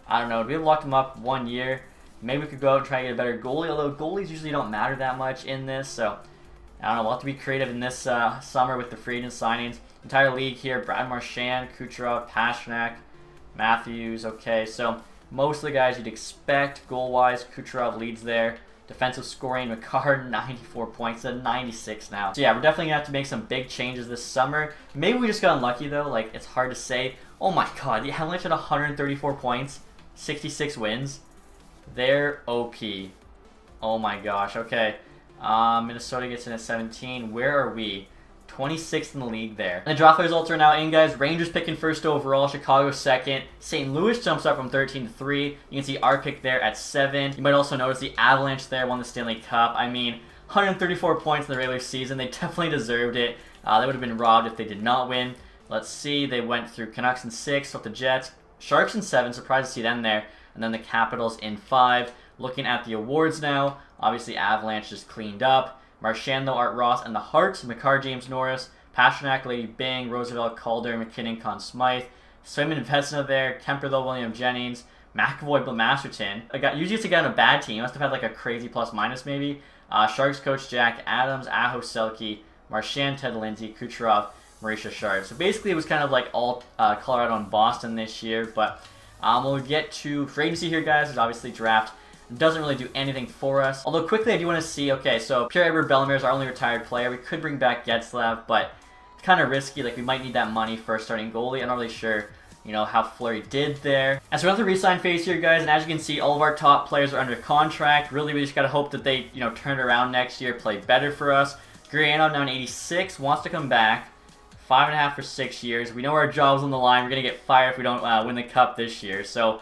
I don't know. We have locked him up 1 year. Maybe we could go out and try to get a better goalie, although goalies usually don't matter that much in this, so I don't know, we'll have to be creative in this summer with the free agent signings. Entire league here, Brad Marchand, Kucherov, Pastrnak, Matthews. Okay, so most of the guys you'd expect goal-wise. Kucherov leads there. Defensive scoring, McCarr, 94 points at 96 now. So yeah, we're definitely going to have to make some big changes this summer. Maybe we just got unlucky though, like it's hard to say. Oh my god, the Avalanche had 134 points, 66 wins. They're OP. Oh my gosh, okay. Minnesota gets in at 17. Where are we? 26th in the league there. And the draft results are now in, guys. Rangers picking first overall, Chicago second. St. Louis jumps up from 13 to 3. You can see our pick there at 7. You might also notice the Avalanche there won the Stanley Cup. I mean, 134 points in the regular season. They definitely deserved it. They would have been robbed if they did not win. Let's see. They went through Canucks in 6, with the Jets. Sharks in 7. Surprised to see them there. And then the Capitals in 5. Looking at the awards now, obviously Avalanche just cleaned up. Marchand, though, Art Ross, and the Hearts. McCarr, James Norris. Pastrnak, Lady Byng, Roosevelt, Calder, McKinnon, Conn Smythe. Swayman and Vesna there. Kemper, though, William Jennings. McAvoy, Bill Masterton. Usually it's a guy on a bad team. He must have had like a crazy plus-minus maybe. Sharks coach Jack Adams, Aho Selke, Marchand, Ted Lindsay, Kucherov, Maurice Richard. So basically it was kind of like all Colorado and Boston this year. But we'll get to free agency here, guys. There's obviously draft. Doesn't really do anything for us. Although quickly I do want to see, okay, so Pierre-Edouard Bellemare is our only retired player. We could bring back Getzlav, but it's kind of risky. Like, we might need that money for a starting goalie. I'm not really sure, you know, how Fleury did there. And so we're at the re-sign phase here, guys, and as you can see, all of our top players are under contract. Really, we just got to hope that they, you know, turn it around next year, play better for us. Gurianov, now in 86, wants to come back. 5.5 for 6 years. We know our job's on the line. We're going to get fired if we don't win the Cup this year, so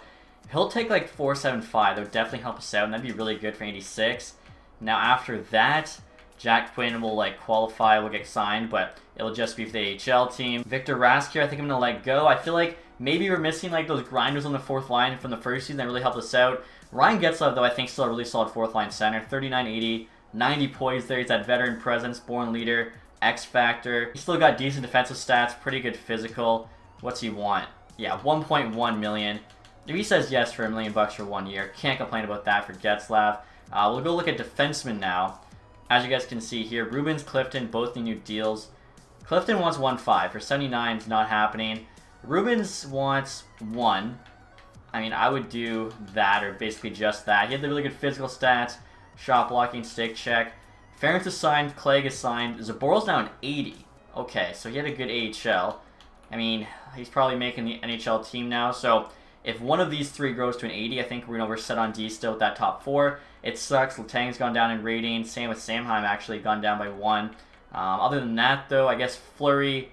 he'll take like 4.75. That would definitely help us out, and that'd be really good for 86. Now after that, Jack Quinn will like qualify, will get signed, but it'll just be for the AHL team. Victor Rask here, I think I'm gonna let go. I feel like maybe we're missing like those grinders on the fourth line from the first season that really helped us out. Ryan Getzlav, though, I think still a really solid fourth line center. 39.80, 90 poise there. He's that veteran presence, born leader, X factor. He's still got decent defensive stats, pretty good physical. What's he want? Yeah, 1.1 million. If he says yes for $1 million for 1 year, can't complain about that for Getzlav. We'll go look at defensemen now. As you guys can see here, Rubens, Clifton, both need new deals. Clifton wants 1.5 for 79. It's not happening. Rubens wants 1. I mean, I would do that, or basically just that. He had the really good physical stats, shot blocking, stick check. Ferentz is signed, Clegg is signed. Zaboral's now an 80. Okay, so he had a good AHL. I mean, he's probably making the NHL team now, so if one of these three grows to an 80, I think we're set on D still with that top 4. It sucks. Letang's gone down in rating. Same with Samheim, actually, gone down by 1. Other than that, though, I guess Fleury,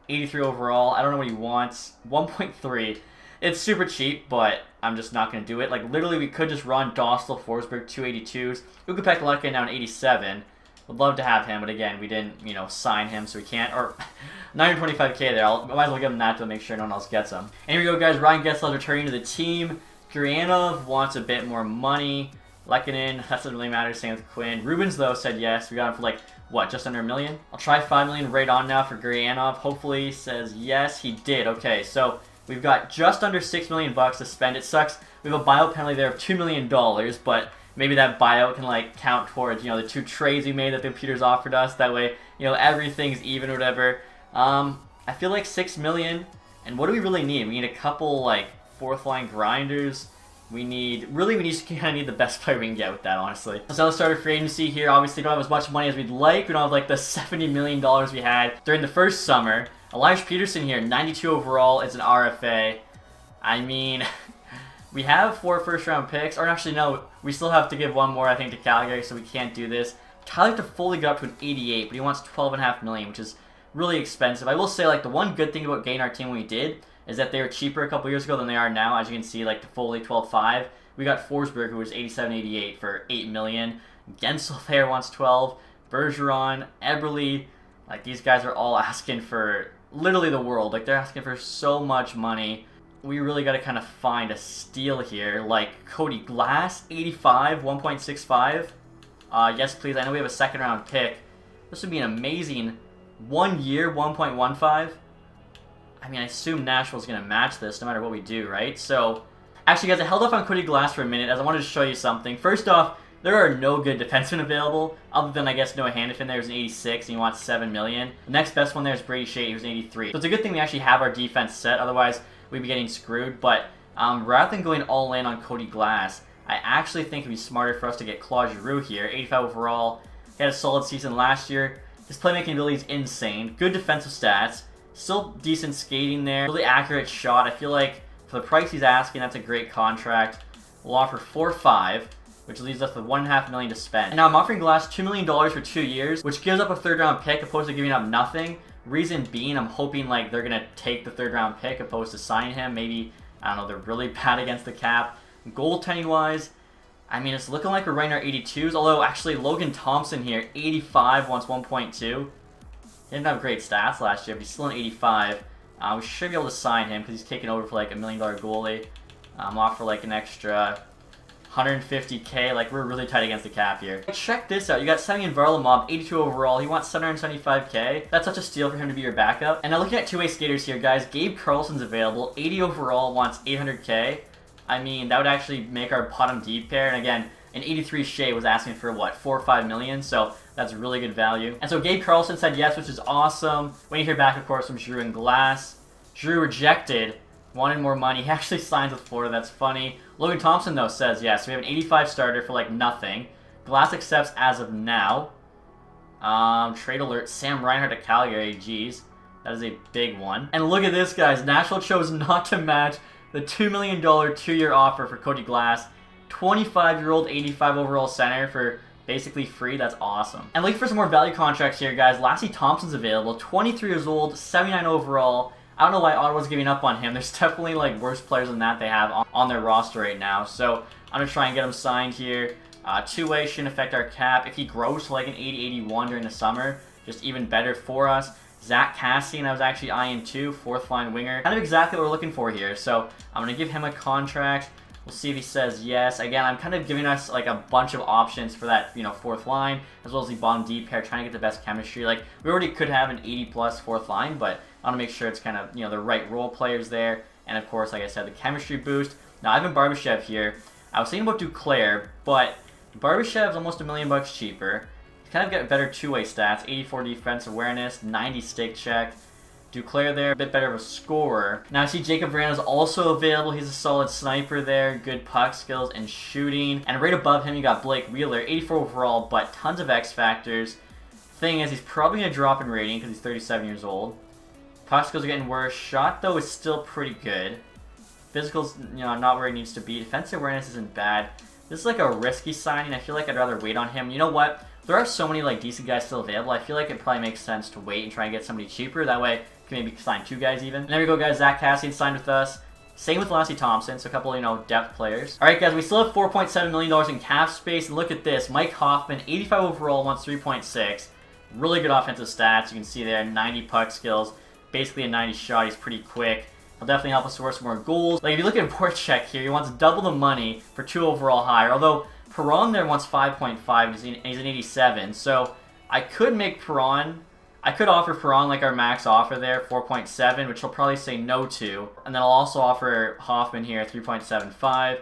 83 overall. I don't know what he wants. 1.3. It's super cheap, but I'm just not going to do it. Like, literally, we could just run Dostal, Forsberg, 282s. Ukko-Pekka now an 87. Would love to have him, but again, we didn't, sign him, so we can't. Or 925k there. I might as well give him that to make sure no one else gets him. And here we go, guys. Ryan Getzlav returning to the team. Gurianov wants a bit more money. Lekanen, that doesn't really matter. Same with Quinn. Rubens, though, said yes. We got him for, like, what, just under $1 million? I'll try $5 million right on now for Gurianov. Hopefully he says yes. He did. Okay, so we've got just under $6 million to spend. It sucks. We have a buyout penalty there of $2 million, but maybe that buyout can, like, count towards, the 2 trades we made that the computers offered us. That way, everything's even or whatever. I feel like $6 million. And what do we really need? We need a couple, like, fourth-line grinders. We just kind of need the best player we can get with that, honestly. So let's start a free agency here. Obviously, we don't have as much money as we'd like. We don't have, like, the $70 million we had during the first summer. Elias Peterson here, 92 overall, is an RFA. I mean, we have 4 first-round picks. Or actually, no, we still have to give 1 more, I think, to Calgary, so we can't do this. Tyler Toffoli got up to an 88, but he wants $12.5 million, which is really expensive. I will say, like, the one good thing about getting our team when we did is that they were cheaper a couple years ago than they are now. As you can see, like, Toffoli, 12.5. We got Forsberg, who was 87.88 for $8 million. Gensel there wants 12. Bergeron, Eberle, like, these guys are all asking for literally the world. Like, they're asking for so much money. We really got to kind of find a steal here. Like, Cody Glass, 85, 1.65. Yes, please. I know we have a second-round pick. This would be an amazing 1 year, 1.15. I mean, I assume Nashville's going to match this no matter what we do, right? So, actually, guys, I held off on Cody Glass for a minute as I wanted to show you something. First off, There are no good defensemen available, other than, I guess, Noah Hannafin there, who's an 86, and he wants $7 million. The next best one there is Brady Shea, who's an 83. So it's a good thing we actually have our defense set, otherwise we'd be getting screwed. But rather than going all in on Cody Glass, I actually think it'd be smarter for us to get Claude Giroux here, 85 overall. He had a solid season last year. His playmaking ability is insane. Good defensive stats. Still decent skating there. Really accurate shot. I feel like for the price he's asking, that's a great contract. We'll offer 4.5, which leaves us with $1.5 million to spend. And now I'm offering Glass $2 million for 2 years, which gives up a third-round pick opposed to giving up nothing. Reason being, I'm hoping like they're gonna take the third-round pick opposed to signing him. Maybe, I don't know, they're really bad against the cap. Goaltending-wise, I mean, it's looking like we're running our 82s, although actually Logan Thompson here, 85, wants 1.2. He didn't have great stats last year, but he's still an 85. We should be able to sign him because he's taking over for like $1 million goalie. Offer like an extra 150K. Like, we're really tight against the cap here. Check this out. You got Semyon Varlamov, 82 overall. He wants 775K. That's such a steal for him to be your backup. And now looking at two-way skaters here, guys. Gabe Carlson's available, 80 overall, wants 800K. I mean, that would actually make our bottom deep pair. And again, an 83 Shea was asking for, what, 4 or 5 million? So that's really good value. And so Gabe Carlson said yes, which is awesome. When you hear back, of course, from Giroux and Glass. Giroux rejected, wanted more money. He actually signs with Florida. That's funny. Logan Thompson, though, says yes. So we have an 85 starter for, like, nothing. Glass accepts as of now. Trade alert. Sam Reinhart at Calgary. Jeez. That is a big one. And look at this, guys. Nashville chose not to match the $2 million 2-year offer for Cody Glass. 25-year-old, 85 overall center for basically free. That's awesome. And looking for some more value contracts here, guys. Lassie Thompson's available. 23 years old, 79 overall. I don't know why Ottawa's giving up on him. There's definitely like worse players than that they have on their roster right now. So I'm going to try and get him signed here. Two-way shouldn't affect our cap. If he grows to like an 80-81 during the summer, just even better for us. Zach Cassian, I was actually eyeing too, fourth-line winger. Kind of exactly what we're looking for here. So I'm going to give him a contract. We'll see if he says yes. Again, I'm kind of giving us like a bunch of options for that, you know, fourth line, as well as the bottom deep pair, trying to get the best chemistry. Like, we already could have an 80-plus fourth line, but I want to make sure it's kind of, you know, the right role players there. And of course, like I said, the chemistry boost. Now, Ivan Barbashev here. I was thinking about Duclair, but Barbashev's almost $1 million cheaper. He's kind of got better two-way stats, 84 defense awareness, 90 stick check. Duclair there, a bit better of a scorer. Now I see Jacob Vrana is also available. He's a solid sniper there, good puck skills and shooting. And right above him, you got Blake Wheeler, 84 overall, but tons of X factors. Thing is, he's probably going to drop in rating because he's 37 years old. Puck skills are getting worse. Shot, though, is still pretty good. Physical's, you know, not where he needs to be. Defensive awareness isn't bad. This is like a risky signing. I feel like I'd rather wait on him. You know what? There are so many like decent guys still available. I feel like it probably makes sense to wait and try and get somebody cheaper. That way, can maybe sign 2 guys even. And there we go, guys. Zach Cassian signed with us. Same with Lassie Thompson, so a couple, you know, depth players. All right, guys, we still have $4.7 million in cap space. And look at this. Mike Hoffman, 85 overall, wants 3.6. Really good offensive stats. You can see there, 90 puck skills. Basically a 90 shot. He's pretty quick. He'll definitely help us score some more goals. Like, if you look at Voracek here, he wants double the money for 2 overall higher. Although, Perron there wants 5.5, and he's an 87. So, I could make Perron... I could offer Perron like our max offer there, 4.7, which he'll probably say no to. And then I'll also offer Hoffman here, 3.75.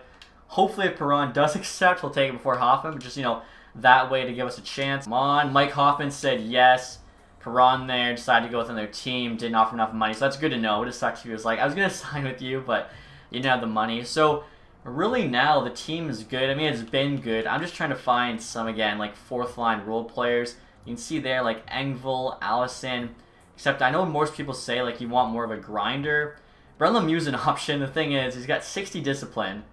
Hopefully if Perron does accept, he'll take it before Hoffman, but just, you know, that way to give us a chance. Come on, Mike Hoffman said yes. Perron there decided to go with another team, didn't offer enough money, so that's good to know. It just sucks if he was like, I was going to sign with you, but you didn't have the money. So really now the team is good. I mean, it's been good. I'm just trying to find some, again, like fourth line role players. You can see there, like, Engvall, Allison. Except I know most people say, like, you want more of a grinder. Brent Lemieux's an option. The thing is, he's got 60 discipline.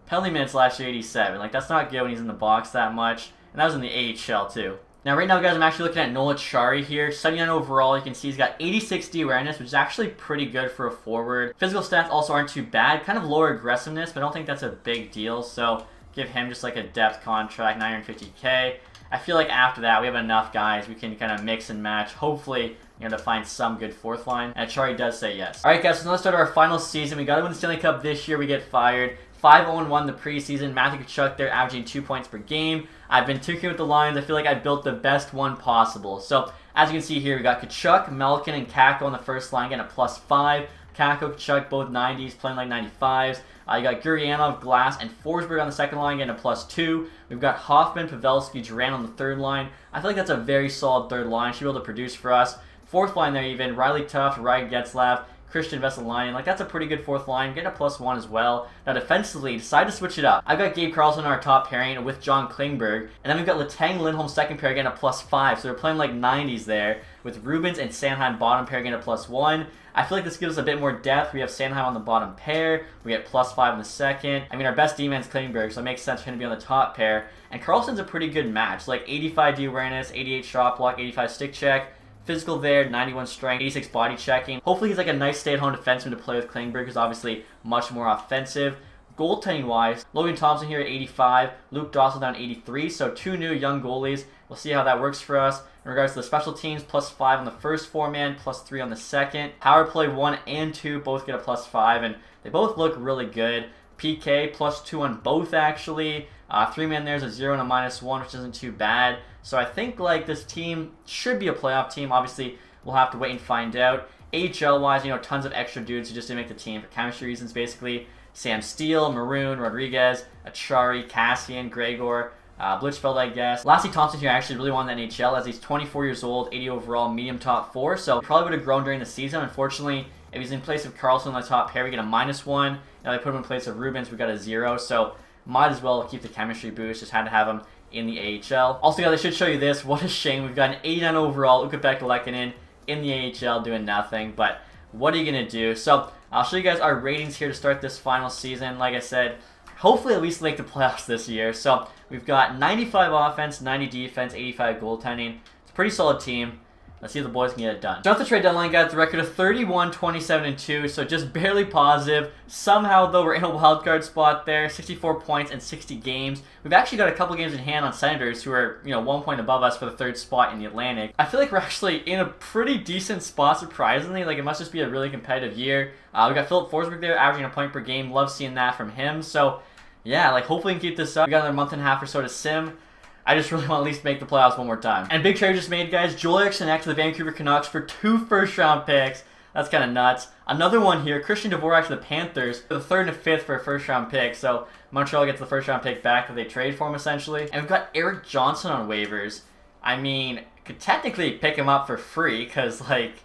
Penalty minutes last year, 87. Like, that's not good when he's in the box that much. And that was in the AHL, too. Now, right now, guys, I'm actually looking at Noah Chari here. 79 overall. You can see he's got 86 D awareness, which is actually pretty good for a forward. Physical stats also aren't too bad. Kind of lower aggressiveness, but I don't think that's a big deal. So, give him just, like, a depth contract, 950K. I feel like after that, we have enough guys. We can kind of mix and match. Hopefully, you know, to find some good fourth line. And Chari does say yes. All right, guys, so let's start our final season. We got to win the Stanley Cup this year. We get fired. 5-0-1 the preseason. Matthew Tkachuk there averaging 2 points per game. I've been tinkering with the lines. I feel like I built the best one possible. So, as you can see here, we got Tkachuk, Malkin, and Kakko on the first line, getting a +5. Kako, Kachuk, both 90s, playing like 95s. You got Gurianov, Glass, and Forsberg on the second line, getting a +2. We've got Hoffman, Pavelski, Duran on the third line. I feel like that's a very solid third line. Should be able to produce for us. Fourth line there even, Riley Tuft, Ryan Getzlav, Christian Vesalainen. Like, that's a pretty good fourth line. Get a +1 as well. Now, defensively, decide to switch it up. I've got Gabe Carlson on our top pairing with John Klingberg. And then we've got Letang Lindholm second pair getting a +5. So they're playing like 90s there. With Rubens and Sanheim bottom pair getting a +1. I feel like this gives us a bit more depth. We have Sanheim on the bottom pair. We get +5 in the second. I mean, our best D-man's Klingberg, so it makes sense for him to be on the top pair. And Carlson's a pretty good match. Like 85 D awareness, 88 shot block, 85 stick check. Physical there, 91 strength, 86 body checking. Hopefully he's like a nice stay-at-home defenseman to play with Klingberg, who's obviously much more offensive. Goaltending-wise, Logan Thompson here at 85, Luke Dossel down 83, so 2 new young goalies. We'll see how that works for us. In regards to the special teams, +5 on the first four-man, +3 on the second. Power play 1 and 2 both get a +5, and they both look really good. PK, +2 on both, actually. 3-man there's a 0 and a -1, which isn't too bad. So I think like this team should be a playoff team. Obviously, we'll have to wait and find out. AHL-wise, tons of extra dudes who just didn't make the team for chemistry reasons, basically. Sam Steele, Maroon, Rodriguez, Achari, Cassian, Gregor, Blichfeld, I guess. Lassie Thompson here actually really won the NHL as he's 24 years old, 80 overall, medium top 4. So he probably would have grown during the season. Unfortunately, if he's in place of Carlson on the top pair, we get a -1. Now they put him in place of Rubens, we got a 0. So might as well keep the chemistry boost. Just had to have him in the AHL. Also, guys, I should show you this. What a shame. We've got an 89 overall, Ukko-Pekka Lehkonen in the AHL doing nothing. But what are you going to do? So I'll show you guys our ratings here to start this final season. Like I said, hopefully at least make the playoffs this year. So we've got 95 offense, 90 defense, 85 goaltending. It's a pretty solid team. Let's see if the boys can get it done. Start the trade deadline, guys. The record of 31, 27, and 2, so just barely positive. Somehow, though, we're in a wild card spot there. 64 points in 60 games. We've actually got a couple games in hand on Senators, who are 1 point above us for the 3rd spot in the Atlantic. I feel like we're actually in a pretty decent spot, surprisingly. Like, it must just be a really competitive year. We got Philip Forsberg there, averaging a point per game. Love seeing that from him. So, yeah, like, hopefully we can keep this up. We got another month and a half or so to sim. I just really want to at least make the playoffs one more time. And big trade just made, guys. Joel Eriksson to the Vancouver Canucks for 2 first-round picks. That's kind of nuts. Another one here, Christian Dvorak to the Panthers for the 3rd and a 5th for a first-round pick. So Montreal gets the first-round pick back that they trade for him, essentially. And we've got Eric Johnson on waivers. I mean, could technically pick him up for free because, like,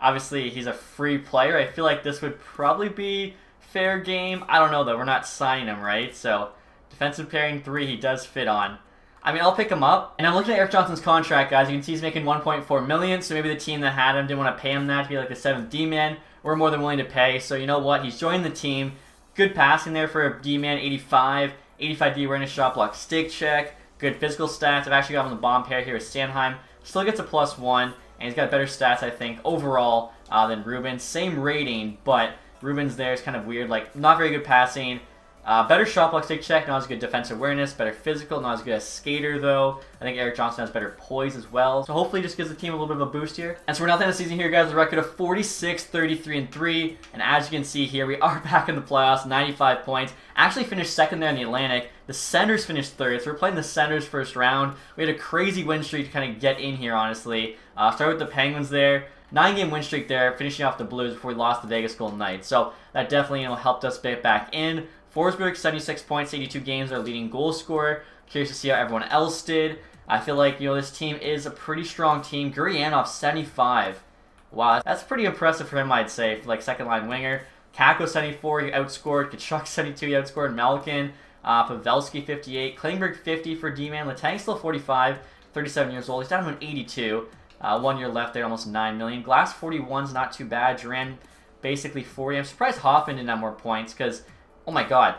obviously he's a free player. I feel like this would probably be fair game. I don't know, though. We're not signing him, right? So defensive pairing 3 he does fit on. I mean, I'll pick him up. And I'm looking at Eric Johnson's contract, guys. You can see he's making $1.4 million, so maybe the team that had him didn't want to pay him that to be like the 7th D-man. We're more than willing to pay, so you know what? He's joined the team. Good passing there for a D-man, 85. 85 D awareness, shot block, stick check. Good physical stats. I've actually got him on the bomb pair here with Sanheim. Still gets a +1, and he's got better stats, I think, overall than Rubens. Same rating, but Rubens there is kind of weird. Like, not very good passing. Better shot block, stick check, not as good defense awareness, better physical, not as good as skater though. I think Eric Johnson has better poise as well. So hopefully just gives the team a little bit of a boost here. And so we're now at the end of the season here, guys, with a record of 46, 33, and 3. And as you can see here, we are back in the playoffs, 95 points. Actually finished 2nd there in the Atlantic. The Senators finished 3rd, so we're playing the Senators first round. We had a crazy win streak to kind of get in here, honestly. Started with the Penguins there. 9-game win streak there, finishing off the Blues before we lost the Vegas Golden Knights. So that definitely helped us get back in. Forsberg, 76 points, 82 games, our leading goal scorer. Curious to see how everyone else did. I feel like, this team is a pretty strong team. Gurianov, 75. Wow, that's pretty impressive for him, I'd say, for like second-line winger. Kako, 74, he outscored. Kachuk, 72, he outscored Malkin. Pavelski, 58. Klingberg, 50 for D-man. Letang, still 45, 37 years old. He's down to an 82. 1 year left there, almost 9 million. Glass, 41's not too bad. Duran, basically 40. I'm surprised Hoffman didn't have more points because... oh my god,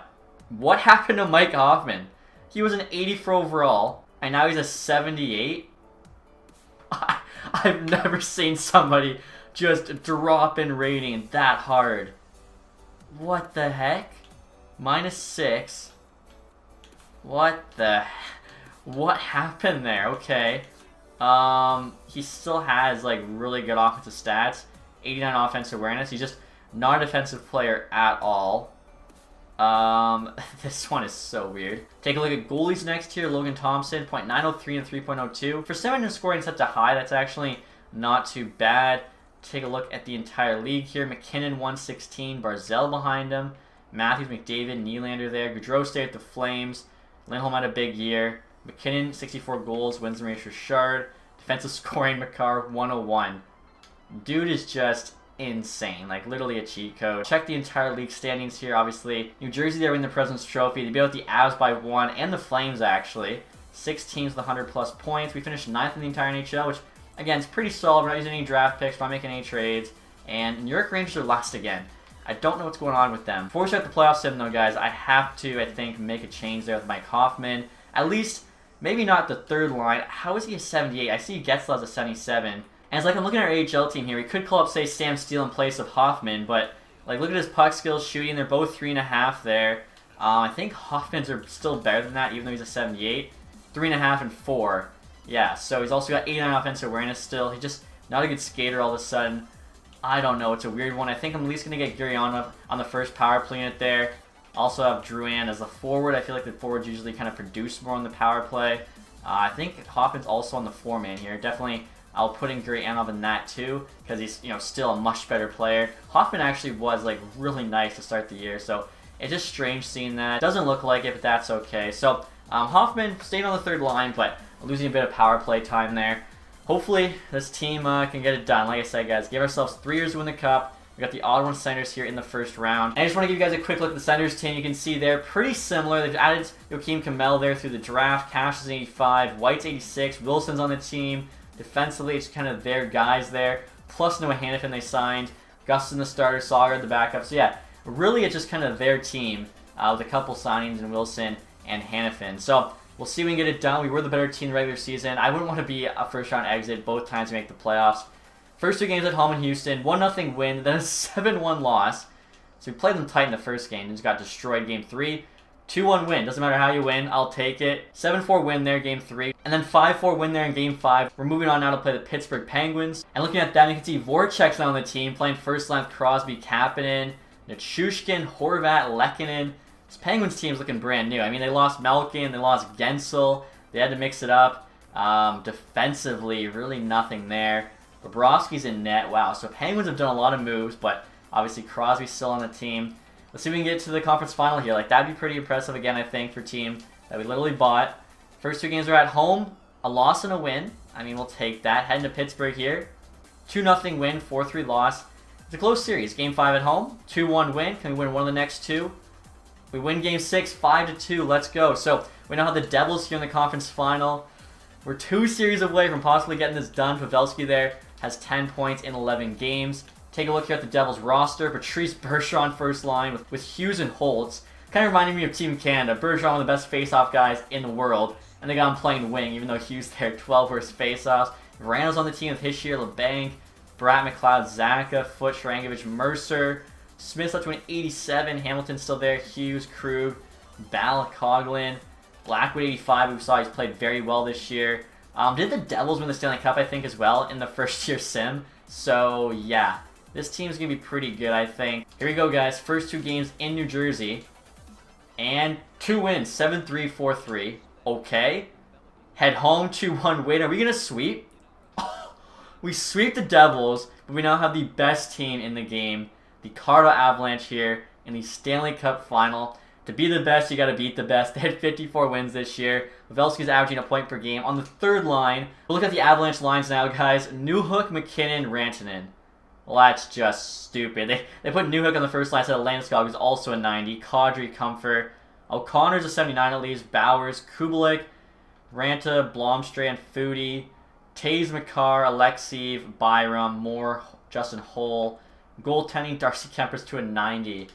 what happened to Mike Hoffman? He was an 84 overall, and now he's a 78? I've never seen somebody just drop in rating that hard. What the heck? -6. What happened there? Okay. He still has, like, really good offensive stats. 89 offensive awareness. He's just not a defensive player at all. This one is so weird. Take a look at goalies next here. Logan Thompson, .903 and 3.02. For 7 scoring such a high, that's actually not too bad. Take a look at the entire league here. McKinnon 116, Barzell behind him, Matthews, McDavid, Nylander there. Gaudreau stayed with the Flames. Lindholm had a big year. McKinnon 64 goals, wins and race Richard. Defensive scoring Makar 101. Dude is just insane, like literally a cheat code. Check the entire league standings here. Obviously, New Jersey there win the President's Trophy. They beat out the Avs by 1 and the Flames actually. 6 teams with 100 plus points. We finished 9th in the entire NHL, which again is pretty solid. We're not using any draft picks, we're not making any trades. And New York Rangers are last again. I don't know what's going on with them. Before we start the playoff sim though, guys, I have to, I think, make a change there with Mike Hoffman. At least, maybe not the third line. How is he a 78? I see Getzlaw's a 77. And it's like I'm looking at our AHL team here. We could call up, say, Sam Steele in place of Hoffman, but like look at his puck skills, shooting. They're both 3.5 there. I think Hoffman's are still better than that, even though he's a 78. 3.5 and 4. Yeah, so he's also got 89 offensive awareness still. He's just not a good skater all of a sudden. I don't know. It's a weird one. I think I'm at least going to get Gurianov on the first power play unit there. Also have Drouin as the forward. I feel like the forwards usually kind of produce more on the power play. I think Hoffman's also on the 4-man here. Definitely, I'll put in Gurianov in that too, because he's still a much better player. Hoffman actually was like really nice to start the year, so it's just strange seeing that. Doesn't look like it, but that's okay. So Hoffman staying on the third line, but losing a bit of power play time there. Hopefully, this team can get it done. Like I said, guys, give ourselves 3 years to win the Cup. We got the Ottawa Senators here in the first round. And I just want to give you guys a quick look at the Senators team. You can see they're pretty similar. They've added Joakim Kamel there through the draft. Cash is 85, White's 86, Wilson's on the team. Defensively, it's kind of their guys there. Plus Noah Hannafin they signed. Gustin the starter, Sauger the backup. So yeah, really it's just kind of their team with a couple signings in Wilson and Hannafin. So we'll see if we can get it done. We were the better team in the regular season. I wouldn't want to be a first-round exit both times we make the playoffs. First 2 games at home in Houston, 1-0 win, then a 7-1 loss. So we played them tight in the first game, and just got destroyed game 3. 2-1 win, doesn't matter how you win, I'll take it. 7-4 win there, game 3. And then 5-4 win there in game 5. We're moving on now to play the Pittsburgh Penguins. And looking at them, you can see Voracek's now on the team, playing first line with Crosby, Kapanen, Nichushkin, Horvat, Lehkonen. This Penguins team is looking brand new. I mean, they lost Malkin, they lost Gensel. They had to mix it up. Defensively, really nothing there. Bobrovsky's in net. Wow, so Penguins have done a lot of moves, but obviously Crosby's still on the team. Let's see if we can get to the conference final here. Like, that'd be pretty impressive again, I think, for a team that we literally bought. First 2 games are at home. A loss and a win. I mean, we'll take that. Heading to Pittsburgh here. 2-0 win, 4-3 loss. It's a close series. Game 5 at home. 2-1 win. Can we win one of the next 2? We win game 6, 5-2. Let's go. So, we now have the Devils here in the conference final. We're 2 series away from possibly getting this done. Pavelski there has 10 points in 11 games. Take a look here at the Devils roster. Patrice Bergeron first line with Hughes and Holtz. Kind of reminding me of Team Canada. Bergeron, one of the best face-off guys in the world. And they got him playing wing, even though Hughes there, 12 worst face-offs. Randall's on the team with Hischier, LeBanc, Brat McLeod, Zaka, Foote, Sharangovich, Mercer. Smith's up to an 87. Hamilton's still there. Hughes, Krug, Ball, Coughlin. Blackwood 85. We saw he's played very well this year. Did the Devils win the Stanley Cup, I think, as well in the first year sim? So, yeah. This team's going to be pretty good, I think. Here we go, guys. First 2 games in New Jersey. And 2 wins. 7-3, 4-3. Okay. Head home, 2-1 win. Are we going to sweep? We sweep the Devils, but we now have the best team in the game. The Colorado Avalanche here in the Stanley Cup final. To be the best, you got to beat the best. They had 54 wins this year. Pavelski's averaging a point per game. On the third line, we'll look at the Avalanche lines now, guys. Newhook, McKinnon, Rantanen. Well, that's just stupid. They put Newhook on the first line instead of Landeskog, who's also a 90. Kadri, Comfort. O'Connor's a 79 at least. Bowers, Kubelik, Ranta, Blomstray, Foodie. Taze, Makar, Alexeev, Byram, Moore, Justin Holl. Goaltending, Darcy Kemper's to a 90.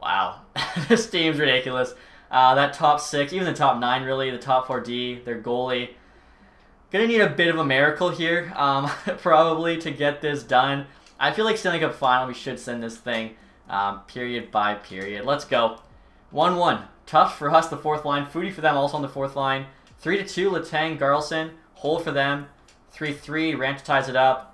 Wow. This team's ridiculous. That top 6, even the top 9 really, the top 4D, their goalie. Gonna need a bit of a miracle here, probably, to get this done. I feel like Stanley Cup final, we should send this thing period by period. Let's go. 1-1. Tough for us, the 4th line. Foodie for them, also on the 4th line. 3-2, Letang, Garlson. Hole for them. 3-3, Ranta ties it up.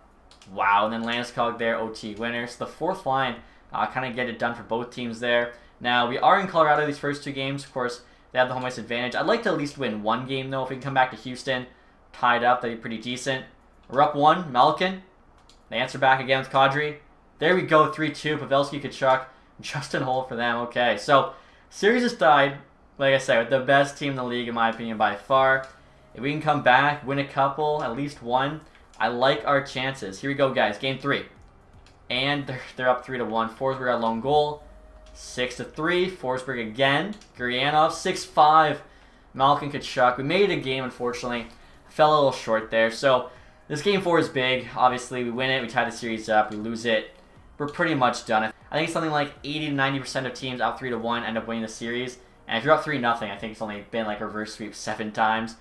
Wow, and then Landeskog there, OT winner. So the 4th line kind of get it done for both teams there. Now, we are in Colorado these first 2 games. Of course, they have the home ice advantage. I'd like to at least win 1 game, though. If we can come back to Houston tied up, that'd be pretty decent. We're up 1. Malkin. They answer back again with Kadri. There we go, 3-2. Pavelski, Tkachuk, Justin Holl for them. Okay, so series is tied, like I said, with the best team in the league, in my opinion, by far. If we can come back, win a couple, at least one, I like our chances. Here we go, guys. Game 3. And they're up 3-1. Forsberg got a lone goal. 6-3. Forsberg again. Gurianov, 6-5. Malkin, Tkachuk. We made it a game, unfortunately. Fell a little short there. So this game 4 is big. Obviously, we win it. We tie the series up. We lose it. We're pretty much done. I think something like 80 to 90% of teams out 3-1 end up winning the series. And if you're up 3-0, I think it's only been like a reverse sweep 7 times.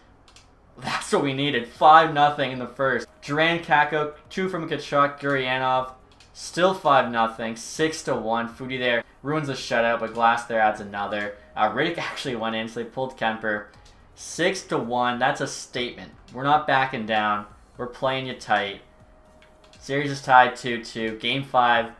That's what we needed. 5-0 in the first. Duran, Kakko, 2 from Tkachuk, Gurianov. Still 5-0. 6-1. Foodie there ruins the shutout, but Glass there adds another. Riddick actually went in, so they pulled Kemper. 6-1. That's a statement. We're not backing down. We're playing you tight. Series is tied 2-2. Game 5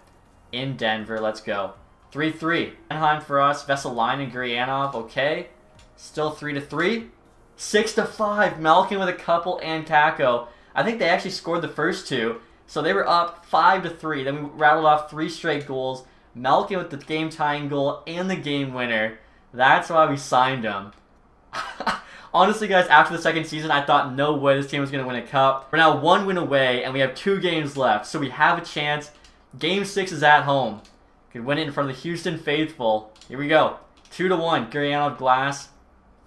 in Denver. Let's go. 3-3. Anaheim for us. Vesalainen and Gurianov. Okay. Still 3-3. 6-5. Malkin with a couple and Kakko. I think they actually scored the first 2. So they were up 5-3. Then we rattled off 3 straight goals. Malkin with the game-tying goal and the game winner. That's why we signed him. Honestly, guys, after the second season, I thought no way this team was going to win a cup. We're now 1 win away, and we have 2 games left. So we have a chance. Game 6 is at home. Could win it in front of the Houston faithful. Here we go. 2-1. Gurianov, Glass.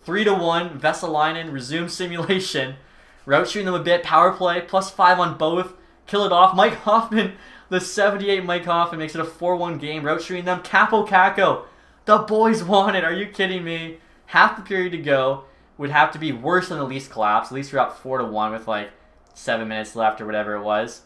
3-1. Vesalainen, resume simulation. Route shooting them a bit. Power play. +5 on both. Kill it off. Mike Hoffman, the 78 Mike Hoffman, makes it a 4-1 game. Route shooting them. Capo Kakko. The boys want it. Are you kidding me? Half the period to go. Would have to be worse than the Leafs collapse. At least we're up 4-1 with like 7 minutes left or whatever it was.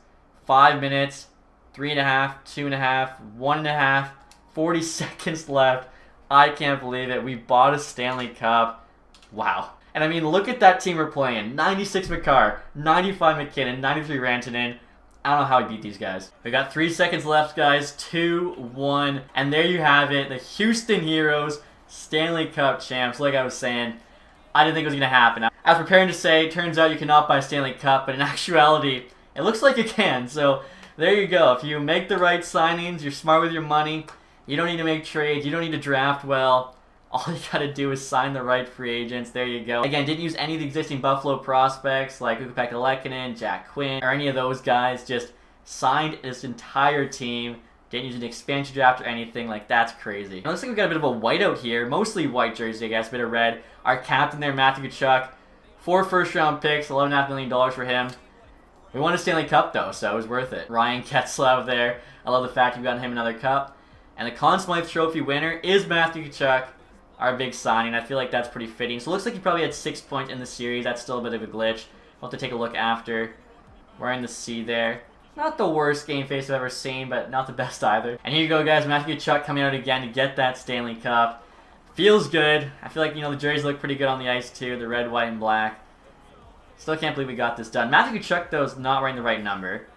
5 minutes, 3.5, 2.5, 1.5, 40 seconds left. I can't believe it. We bought a Stanley Cup. Wow. And I mean, look at that team we're playing. 96 Makar, 95 McKinnon, 93 Rantanen. I don't know how we beat these guys. We got 3 seconds left, guys. 2-1. And there you have it. The Houston Heroes, Stanley Cup champs. Like I was saying, I didn't think it was going to happen. I was preparing to say, turns out you cannot buy a Stanley Cup, but in actuality, it looks like you can. So there you go. If you make the right signings, you're smart with your money, you don't need to make trades, you don't need to draft well. All you got to do is sign the right free agents. There you go. Again, didn't use any of the existing Buffalo prospects like Ukko-Pekka Lehkonen, Jack Quinn, or any of those guys. Just signed this entire team. Didn't use an expansion draft or anything. Like, that's crazy. It looks like we've got a bit of a whiteout here. Mostly white jersey, I guess. A bit of red. Our captain there, Matthew Tkachuk. 4 first-round picks. $11.5 million for him. We won a Stanley Cup, though, so it was worth it. Ryan Getzlaf there. I love the fact we've gotten him another cup. And the Conn Smythe Trophy winner is Matthew Tkachuk. Our big signing. I feel like that's pretty fitting. So it looks like he probably had 6 points in the series. That's still a bit of a glitch. We'll have to take a look after. Wearing the C there. Not the worst game face I've ever seen, but not the best either. And here you go, guys. Matthew Tkachuk coming out again to get that Stanley Cup. Feels good. I feel like, you know, the jerseys look pretty good on the ice, too. The red, white, and black. Still can't believe we got this done. Matthew Tkachuk, though, is not wearing the right number.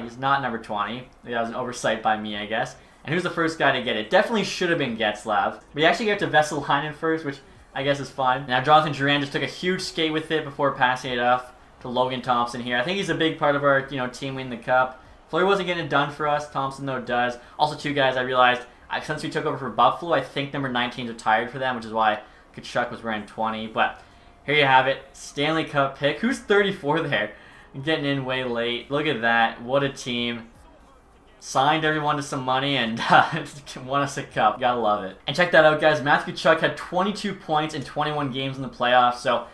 He's not number 20. That was an oversight by me, I guess. And who's the first guy to get it? Definitely should have been Getzlaf. We actually get to Vesalainen first, which I guess is fine. Now, Jonathan Duran just took a huge skate with it before passing it off to Logan Thompson here. I think he's a big part of our, you know, team winning the cup. Fleury wasn't getting it done for us. Thompson, though, does. Also, 2 guys I realized, since we took over for Buffalo, I think number 19 is retired for them, which is why Tkachuk was wearing 20. But here you have it. Stanley Cup pick. Who's 34 there? Getting in way late. Look at that. What a team. Signed everyone to some money and won us a cup. Gotta love it. And check that out, guys. Matthew Tkachuk had 22 points in 21 games in the playoffs, so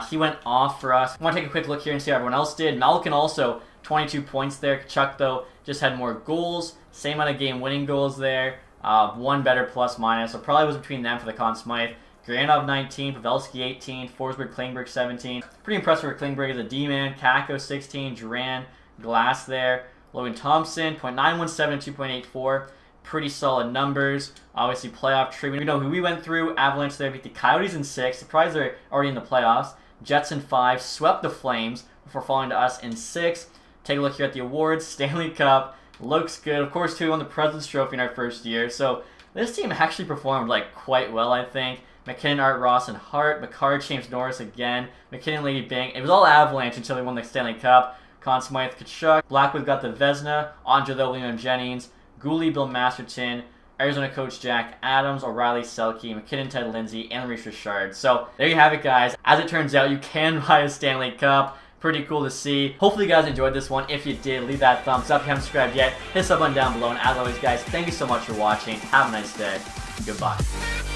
he went off for us. I want to take a quick look here and see how everyone else did. Malkin also 22 points there. Tkachuk, though, just had more goals. Same amount of game-winning goals there. 1 better plus-minus, so probably was between them for the Conn Smythe. Gurianov 19, Pavelski 18, Forsberg, Klingberg 17. Pretty impressive for Klingberg as a D-man. Kakko 16, Duran, Glass there. Logan Thompson, .917, 2.84. Pretty solid numbers. Obviously, playoff treatment. We know who we went through. Avalanche there beat the Coyotes in 6. Surprised they're already in the playoffs. Jets in 5. Swept the Flames before falling to us in 6. Take a look here at the awards. Stanley Cup. Looks good. Of course, too, we won the President's Trophy in our first year. So this team actually performed like quite well, I think. McKinnon, Art Ross, and Hart. Makar, James Norris again. McKinnon, Lady Bing. It was all Avalanche until they won the Stanley Cup. Conn Smythe, Kachuk. Blackwood got the Vezina, Andre Leon Jennings, Gooley, Bill Masterton, Arizona coach Jack Adams, O'Reilly, Selke, McKinnon, Ted Lindsay, and Maurice Richard. So there you have it, guys. As it turns out, you can buy a Stanley Cup. Pretty cool to see. Hopefully you guys enjoyed this one. If you did, leave that thumbs up. If you haven't subscribed yet, hit the sub button down below. And as always, guys, thank you so much for watching. Have a nice day. Goodbye.